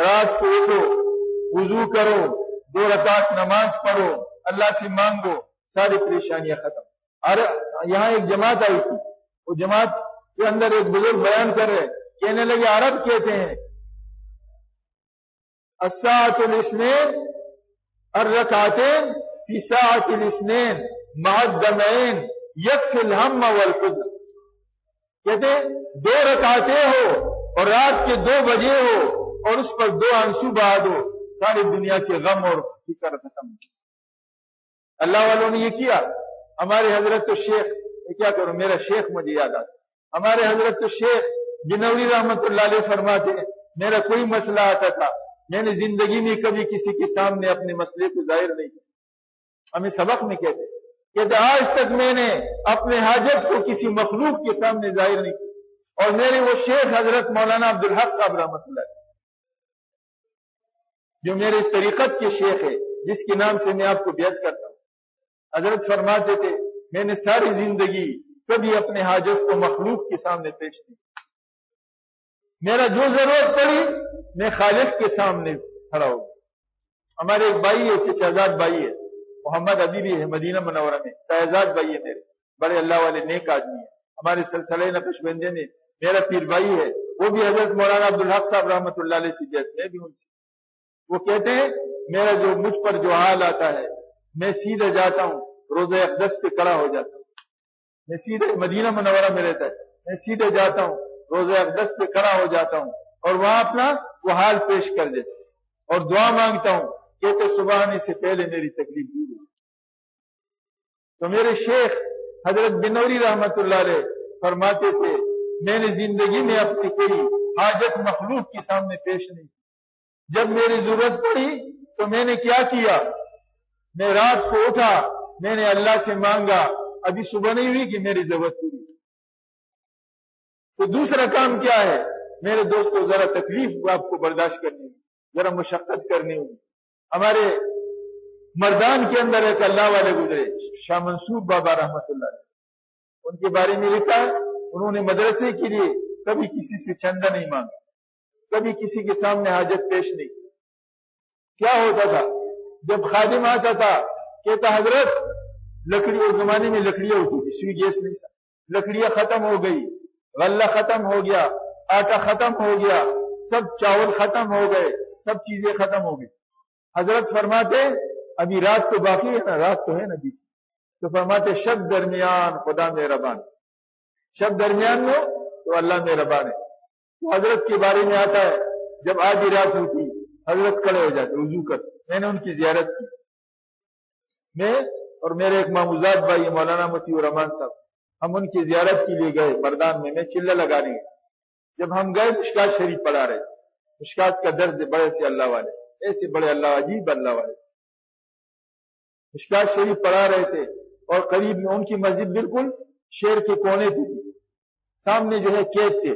رات کو اٹھو, وضو کرو, 2 رکعت نماز پڑھو, اللہ سے مانگو, ساری پریشانیاں ختم. اور یہاں ایک جماعت آئی تھی, وہ جماعت کے اندر ایک بزرگ بیان کر رہے, کہنے لگے عرب کہتے ہیں الساعۃ الاثنین الرکعتین فی ساعۃ الاثنین مع الدمعین یکفی الہم والحزن. کہتے ہیں 2 رکعتیں ہو اور رات کے 2 بجے ہو اور اس پر 2 آنسو بہا دو, ساری دنیا کے غم اور فکر ختم. اللہ والوں نے یہ کیا. ہمارے حضرت شیخ, کیا کروں, میرا شیخ مجھے یاد آتا, ہمارے حضرت شیخ بنوری رحمت اللہ علیہ فرماتے ہیں میرا کوئی مسئلہ آتا تھا, میں نے زندگی میں کبھی کسی کے سامنے اپنے مسئلے کو ظاہر نہیں کیا. ہمیں سبق میں کہتے آج تک میں نے اپنے حاجت کو کسی مخلوق کے سامنے ظاہر نہیں کیا. اور میرے وہ شیخ حضرت مولانا عبدالحق صاحب رحمت اللہ علیہ جو میرے طریقت کے شیخ ہے, جس کے نام سے میں آپ کو بیعت کرتا ہوں, حضرت فرماتے تھے میں نے ساری زندگی کبھی اپنے حاجت کو مخلوق کے سامنے پیش نہیں. میرا جو ضرورت پڑی میں خالق کے سامنے کھڑا ہوں. ہمارے ایک بھائی ہے, چچازاد بھائی ہے, محمد ابھی ہے مدینہ منورہ میں, تائزاد بھائی ہے میرے, بڑے اللہ والے نیک آدمی ہے. ہمارے سلسلہ نقش بندے میں میرا پیر بھائی ہے, وہ بھی حضرت مولانا عبدالحق صاحب رحمت اللہ علیہ سے بیعت, میں بھی ان سے. وہ کہتے ہیں میرا جو مجھ پر جو حال آتا ہے میں سیدھے جاتا ہوں روزہ اقدس پہ کھڑا ہو جاتا ہوں. میں سیدھے مدینہ منورہ میں رہتا ہے, میں سیدھے جاتا ہوں روزہ اقدس پہ کھڑا ہو جاتا ہوں اور وہاں اپنا وہ حال پیش کر دیتا ہوں اور دعا مانگتا ہوں. کہتے صبح آنے سے پہلے میری تکلیف دور ہوئی. تو میرے شیخ حضرت بنوری رحمت اللہ علیہ فرماتے تھے میں نے زندگی میں اپنی کوئی حاجت مخلوق کے سامنے پیش نہیں. جب میری ضرورت پڑی تو میں نے کیا کیا, میں رات کو اٹھا, میں نے اللہ سے مانگا, ابھی صبح نہیں ہوئی کہ میری ضرورت پوری. تو دوسرا کام کیا ہے میرے دوستوں, ذرا تکلیف آپ کو برداشت کرنی ہوگی, ذرا مشقت کرنی ہوگی. ہمارے مردان کے اندر ایک اللہ والے گزرے, شاہ منصور بابا رحمت اللہ علیہ, ان کے بارے میں لکھا ہے انہوں نے مدرسے کے لیے کبھی کسی سے چندہ نہیں مانگا, کبھی کسی کے سامنے حاجت پیش نہیں. کیا ہوتا تھا جب خادم آتا تھا کہتا حضرت لکڑی, اس زمانے میں لکڑیاں ہوتی تھی, سوئی گیس نہیں تھا, لکڑیاں ختم ہو گئی, غلہ ختم ہو گیا, آٹا ختم ہو گیا, سب چاول ختم ہو گئے, سب چیزیں ختم ہو گئی. حضرت فرماتے ابھی رات تو باقی ہے نا, رات تو ہے نا بیچ, تو فرماتے شب درمیان خدا مہربان, شب درمیان میں تو اللہ مہربان ہے. تو حضرت کے بارے میں آتا ہے جب آدھی رات ہوتی حضرت کھڑے ہو جاتے وضو کر. میں نے ان کی زیارت کی, میں اور میرے ایک ماموزاد بھائی مولانا متی الرحمان صاحب, ہم ان کی زیارت کے لیے گئے مردان میں چلہ لگانے گئے. جب ہم گئے مشکات شریف پڑھا رہے, مشکات کا درد بڑے سے اللہ والے, ایسے بڑے اللہ عجیب اللہ والے مشکات شریف پڑھا رہے تھے اور قریب میں ان کی مسجد بالکل شہر کے کونے پہ تھی. سامنے جو ہے کھیت تھے,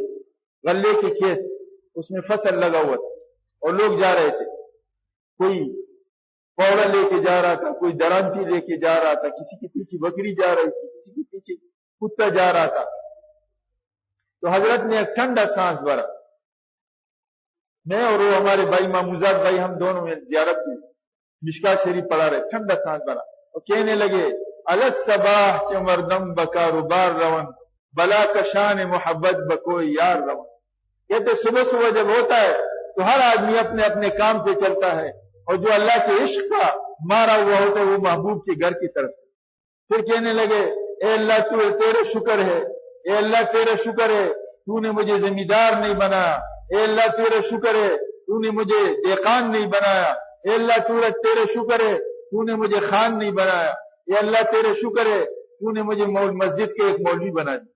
غلے کے کھیت, اس میں فصل لگا ہوا تھا اور لوگ جا رہے تھے. کوئی پوڑا لے کے جا رہا تھا, کوئی درانتی لے کے جا رہا تھا, کسی کے پیچھے بکری جا رہی تھی, کسی کے پیچھے کتا جا رہا تھا. تو حضرت نے ایک ٹھنڈا سانس بھرا, میں اور وہ ہمارے بھائی ماموزاد بھائی ہم دونوں میں زیارت کی, مشکات شریف پڑھا رہے, ٹھنڈا سانس بھرا اور کہنے لگے الصباح چمردم بکا روبار رون بلا کشان محبت بکوئی یار رون. کہتے صبح صبح جب ہوتا ہے تو ہر آدمی اپنے اپنے کام پہ چلتا ہے اور جو اللہ کے عشق کا مارا ہوا ہوتا ہے وہ محبوب کے گھر کی طرف. پھر کہنے لگے اے اللہ تو تیرے شکر ہے, اے اللہ تیرے شکر ہے تو نے مجھے زمیندار نہیں بنایا, اے اللہ تیرے شکر ہے تو نے مجھے دیقان نہیں بنایا، اے اللہ تیرے شکر ہے تو نے مجھے خان نہیں بنایا، اے اللہ تیرے شکر ہے تو نے مجھے مسجد کے ایک مولوی بنا دیا۔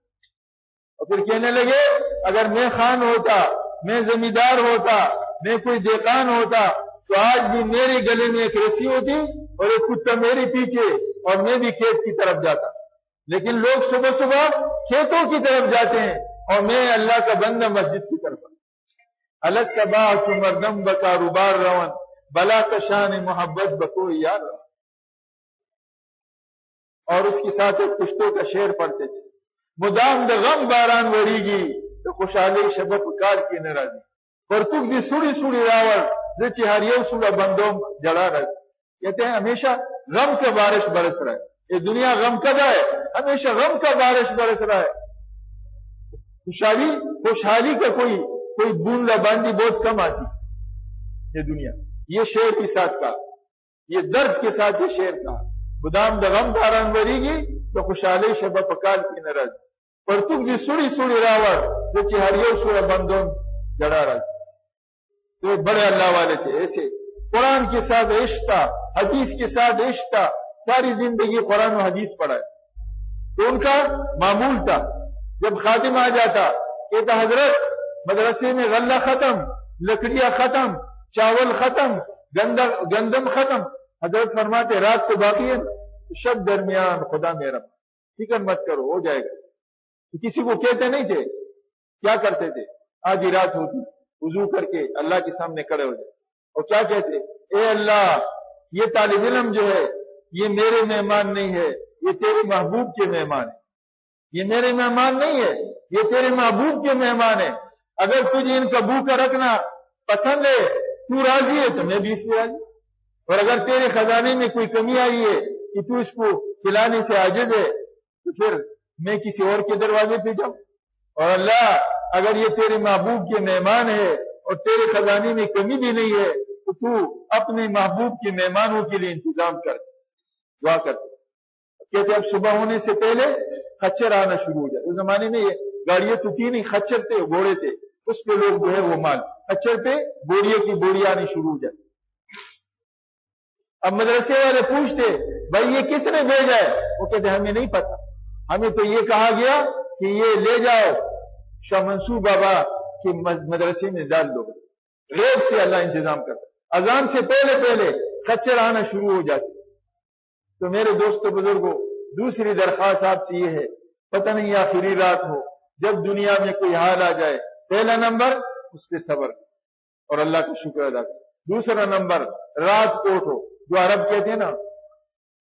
اور پھر کہنے لگے اگر میں خان ہوتا، میں زمیندار ہوتا، میں کوئی دیقان ہوتا تو آج بھی میرے گلے میں ایک رسی ہوتی اور ایک کتا میرے پیچھے اور میں بھی کھیت کی طرف جاتا۔ لیکن لوگ صبح صبح کھیتوں کی طرف جاتے ہیں اور میں اللہ کا بندہ مسجد کی طرف۔ الصباح مردم بکاروبار رون بلا کشان محبت بکو یار۔ اور اس کے ساتھ ایک پشتوں کا شعر پڑھتے تھے، مدام د غم باران وریگی تو خوشحالی شبک کار کی ناراضی پرتوک دی سوڑی سوڑی راور زچی ہر یو سوڑا بندوم جڑا رہے۔ کہتے ہیں ہمیشہ غم کا بارش برس رہا ہے، یہ دنیا غم کا ہے، ہمیشہ غم کا بارش برس رہا ہے۔ خوشحالی کا کوئی بوندا باندی بہت کم آتی یہ دنیا۔ یہ شعر کے ساتھ کہا، یہ درد کے ساتھ یہ شعر کہا، بدام د غم باران وریگی تو خوشحالی شبہ پکال کی ناراضی پرتوک دی سوڑی سوڑی راور زچی ہر یو سوڑا بندوم جڑا رہا۔ تو بڑے اللہ والے تھے ایسے، قرآن کے ساتھ عشق تھا، حدیث کے ساتھ عشق تھا، ساری زندگی قرآن و حدیث پڑھا ہے۔ تو ان کا معمول تھا جب خادم آ جاتا کہتا حضرت مدرسے میں غلہ ختم، لکڑیاں ختم، چاول ختم، گندم ختم۔ حضرت فرماتے رات تو باقی ہے، شب درمیان خدا میرا، فکر مت کرو ہو جائے گا۔ تو کسی کو کہتے نہیں تھے، کیا کرتے تھے؟ آدھی رات ہوتی وضو کر کے اللہ کے سامنے کھڑے ہو جائے اور کیا کہتے؟ اے اللہ یہ طالب علم جو ہے یہ میرے مہمان نہیں ہے، یہ تیرے محبوب کے مہمان ہے، یہ میرے مہمان نہیں ہے، یہ تیرے محبوب کے مہمان ہے۔ اگر تجھے ان کا بھوکا رکھنا پسند ہے، تو راضی ہے تو میں بھی اس پہ راضی، اور اگر تیرے خزانے میں کوئی کمی آئی ہے کہ تو اس کو کھلانے سے عاجز ہے تو پھر میں کسی اور کے دروازے پہ جاؤں۔ اور اللہ اگر یہ تیرے محبوب کے مہمان ہے اور تیرے خزانے میں کمی بھی نہیں ہے تو اپنے محبوب کے مہمانوں کے لیے انتظام کر، دعا کرتے۔ کہتے اب صبح ہونے سے پہلے خچر آنا شروع ہو جائے۔ اس زمانے میں یہ گاڑیاں تو تھی نہیں، خچر تھے، گھوڑے تھے، اس پہ لوگ جو ہے وہ مال خچر پہ بوڑیے کی بوڑی آنی شروع ہو جائے۔ اب مدرسے والے پوچھتے بھائی یہ کس نے بھیجا ہے؟ وہ کہتے ہمیں نہیں پتا، ہمیں تو یہ کہا گیا کہ یہ لے جاؤ شاہ منصور بابا کے مدرسے میں ڈال دو۔ غیب سے اللہ انتظام کرتا، اذان سے پہلے خچر آنا شروع ہو جاتے۔ تو میرے دوستو بزرگوں دوسری درخواست آپ سے یہ ہے، پتہ نہیں آخری رات ہو، جب دنیا میں کوئی حال آ جائے، پہلا نمبر اس پہ صبر اور اللہ کا شکر ادا کر۔ دوسرا نمبر رات کو اٹھو، جو عرب کہتے ہیں نا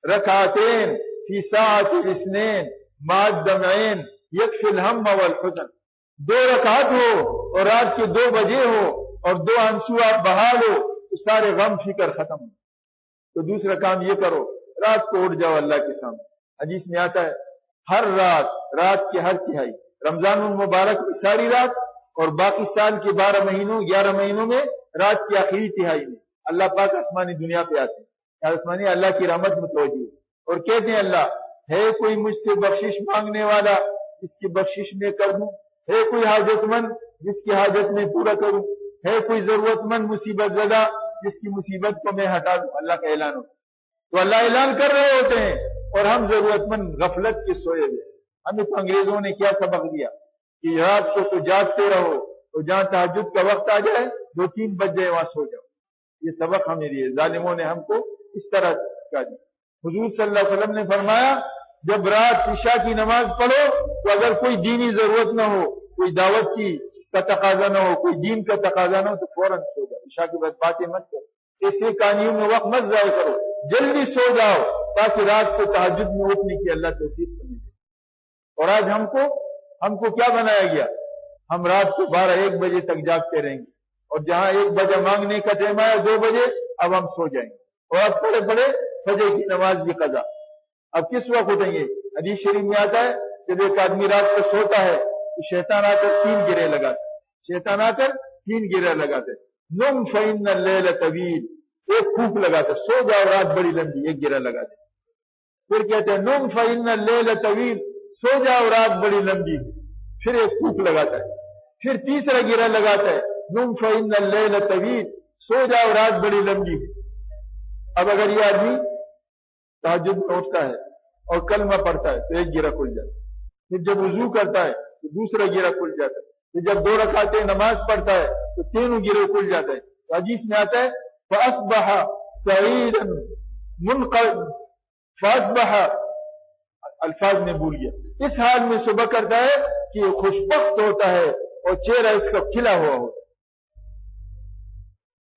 رکعتین فی ساعۃ الاثنین مع الدمعین یکفی الہم والحزن، 2 رکعت ہو اور رات کے 2 بجے ہو اور 2 آنسو آپ بہا لو تو سارے غم فکر ختم ہو۔ تو دوسرا کام یہ کرو، رات کو اٹھ جاؤ اللہ کے سامنے۔ حدیث میں آتا ہے ہر رات کے ہر تہائی، رمضان المبارک کی ساری رات اور باقی سال کے 11 مہینوں میں رات کی آخری تہائی میں اللہ پاک آسمانی دنیا پہ آتے ہیں، آسمانی اللہ کی رحمت متوجہ اور کہتے ہیں اللہ ہے کوئی مجھ سے بخشش مانگنے والا جس کی بخشش میں کر دوں، ہے کوئی حاجت مند جس کی حاجت میں پورا کروں، ہے کوئی ضرورت مند مصیبت زدہ جس کی مصیبت کو میں ہٹا دوں۔ اللہ کا اعلان ہوتا تو اللہ اعلان کر رہے ہوتے ہیں اور ہم ضرورت مند غفلت کے سوئے ہوئے۔ ہمیں تو انگریزوں نے کیا سبق دیا کہ رات کو تو جاگتے رہو اور جہاں تہجد کا وقت آ جائے 2-3 بج جائے وہاں سو جاؤ۔ یہ سبق ہمیں دیے ظالموں نے، ہم کو اس طرح سکھا دیا۔ حضور صلی اللہ علیہ وسلم نے فرمایا جب رات عشاء کی نماز پڑھو تو اگر کوئی دینی ضرورت نہ ہو، کوئی دعوت کی کا تقاضا نہ ہو، کوئی دین کا تقاضا نہ ہو تو فوراً سو جاؤ۔ عشاء کے بعد باتیں مت کرو، ایسے کہانیوں میں وقت مت ضائع کرو، جلدی سو جاؤ تاکہ رات کو تہجد میں اٹھنے کی اللہ توفیق کرنے دے۔ اور آج ہم کو کیا بنایا گیا؟ ہم رات کو 12-1 بجے تک جاگتے رہیں گے اور جہاں 1 بجے مانگنے کا ٹائم آیا 2 بجے اب ہم سو جائیں گے اور اب پڑے فجر کی نماز بھی قضا۔ اب کس وقت اٹھیں گے؟ حدیث شریف میں آتا ہے جب ایک آدمی رات کو سوتا ہے تو شیطان آ کر 3 گرے لگاتے، نم فإن اللیل طویل، ایک پھونک لگاتا، سو جاؤ رات بڑی لمبی، ایک گرہ لگاتے۔ پھر کہتے ہیں نم فإن اللیل طویل، سو جاؤ رات بڑی لمبی، پھر ایک پھونک لگاتا ہے۔ پھر تیسرا گرہ لگاتا ہے نم فإن اللیل طویل، سو جاؤ رات بڑی لمبی ہے۔ اب اگر یہ آدمی تہجد میں اٹھتا ہے اور کلمہ پڑھتا ہے تو ایک گرہ کھل جاتا ہے، پھر جب وضو کرتا ہے تو دوسرا گرہ کھل جاتا ہے، پھر جب 2 رکعتیں نماز پڑھتا ہے تو 3 گرہ کھل جاتا ہے۔ تو حدیث میں آتا ہے فَأَصْبَحَ سَعِيدًا مُنْقَذ، فَأَصْبَحَ الفاظ میں بھول گیا، اس حال میں صبح کرتا ہے کہ خوشبخت ہوتا ہے اور چہرہ اس کا کھلا ہوا ہوتا ہے،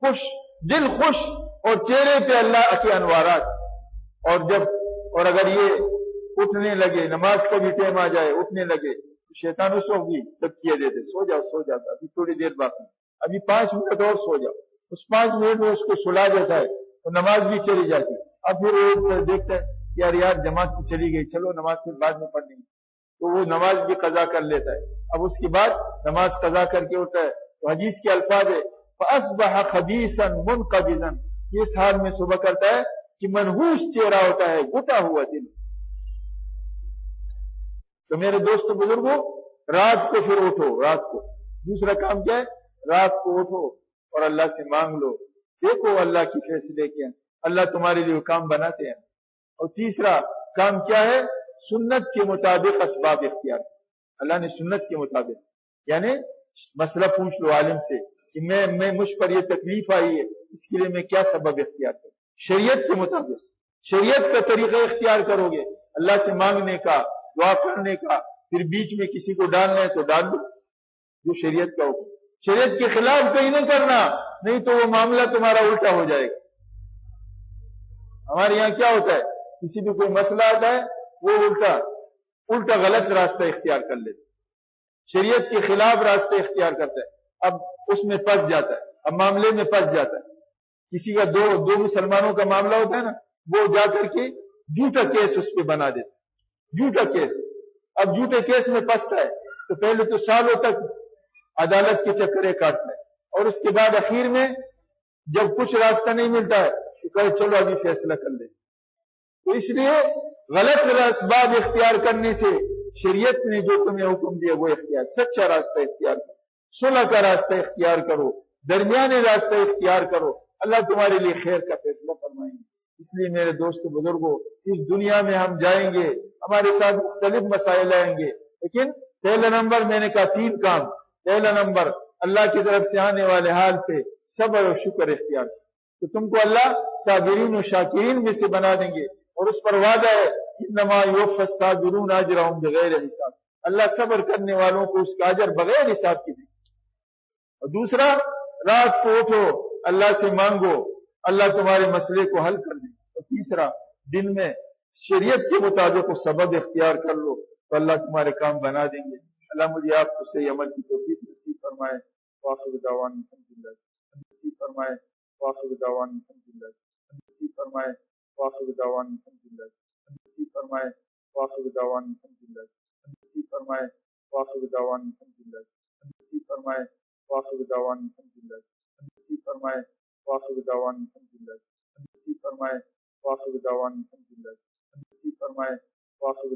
خوش دل خوش اور چہرے پہ اللہ کے انوارات۔ اور اگر یہ اٹھنے لگے، نماز کا بھی ٹائم آ جائے، اٹھنے لگے تو شیطان اس وقت بھی تبکیہ دیتے، سو جاؤ سو جاتا، ابھی تھوڑی دیر باقی، ابھی 5 منٹ اور سو جاؤ۔ اس 5 منٹ میں اس کو سلا دیتا ہے تو نماز بھی چلی جاتی۔ اب پھر وہ دیکھتا ہے یار جماعت تو چلی گئی، چلو نماز پھر بعد میں پڑھنی، تو وہ نماز بھی قضا کر لیتا ہے۔ اب اس کے بعد نماز قضا کر کے اٹھتا ہے تو حدیث کے الفاظ ہے فَأَصْبَحَ خَبِيثًا مُنْقَبِضًا، اس حال میں صبح کرتا ہے کہ منحوس چہرہ ہوتا ہے، گھٹا ہوا دل۔ تو میرے دوست بزرگوں، رات کو پھر اٹھو، رات کو دوسرا کام کیا ہے؟ رات کو اٹھو اور اللہ سے مانگ لو، دیکھو اللہ کی فیصلے کیا، اللہ تمہارے لیے کام بناتے ہیں۔ اور تیسرا کام کیا ہے؟ سنت کے مطابق اسباب اختیار۔ اللہ نے سنت کے مطابق، یعنی مسئلہ پوچھ لو عالم سے کہ میں مجھ پر یہ تکلیف آئی ہے، اس کے لیے میں کیا سبب اختیار کروں، شریعت کے مطابق، شریعت کا طریقہ اختیار کرو گے، اللہ سے مانگنے کا، دعا کرنے کا، پھر بیچ میں کسی کو ڈالنا ہے تو ڈال دو جو شریعت کا حکم۔ شریعت کے خلاف کہیں نہ کرنا، نہیں تو وہ معاملہ تمہارا الٹا ہو جائے گا۔ ہمارے یہاں کیا ہوتا ہے، کسی بھی کوئی مسئلہ آتا ہے وہ الٹا غلط راستہ اختیار کر لیتا ہے، شریعت کے خلاف راستہ اختیار کرتا ہے، اب اس میں پھنس جاتا ہے، اب معاملے میں پھنس جاتا ہے۔ کسی کا دو مسلمانوں کا معاملہ ہوتا ہے نا، وہ جا کر کے جھوٹا کیس اس پہ بنا دیتا ہے، جھوٹا کیس۔ اب جھوٹے کیس میں پھنستا ہے تو پہلے تو سالوں تک عدالت کے چکرے کاٹتا ہے، اور اس کے بعد اخیر میں جب کچھ راستہ نہیں ملتا ہے تو کہے چلو ابھی فیصلہ کر لیں۔ تو اس لیے غلط اسباب اختیار کرنے سے شریعت نے جو تمہیں حکم دیا وہ اختیار، سچا راستہ اختیار کرو، صلح کا راستہ اختیار کرو، درمیانے راستہ اختیار کرو، اللہ تمہارے لیے خیر کا فیصلہ فرمائیں گے۔ اس لیے میرے دوست بزرگوں، اس دنیا میں ہم جائیں گے، ہمارے ساتھ مختلف مسائل آئیں گے، لیکن پہلا نمبر میں نے کہا 3 کام۔ پہلا نمبر اللہ کی طرف سے آنے والے حال پہ صبر اور شکر اختیار کرو، تو تم کو اللہ صابرین و شاکرین میں سے بنا دیں گے، اور اس پر وعدہ ہے انما یوفی الصابرون اجرهم بغیر حساب، اللہ صبر کرنے والوں کو اس کا اجر بغیر حساب کے دیں گے۔ اور دوسرا، رات کو اٹھو، اللہ سے مانگو، اللہ تمہارے مسئلے کو حل کر دیں گے۔ اور تیسرا، دن میں شریعت کے مطابق وہ سبب اختیار کر لو تو اللہ تمہارے کام بنا دیں گے۔ اللہ مجھے آپ کو صحیح عمل کی توفیق نصیب فرمائے۔ وآخر دعوانا الحمدللہ، نصیب فرمائے۔ وآخر دعوانا الحمدللہ، نصیب فرمائے۔ وآخر دعوانا الحمدللہ، نصیب فرمائے۔ وآخر دعوانا الحمدللہ، نصیب فرمائے۔ وآخر دعوانا الحمدللہ، نصیب فرمائے۔ وآخر دعوانا الحمدللہ، نصیب فرمائے۔ وآخر دعوانا الحمدللہ، نصیب فرمائے۔ وآخر دعوانا الحمدللہ، نصیب فرمائے۔ وآخر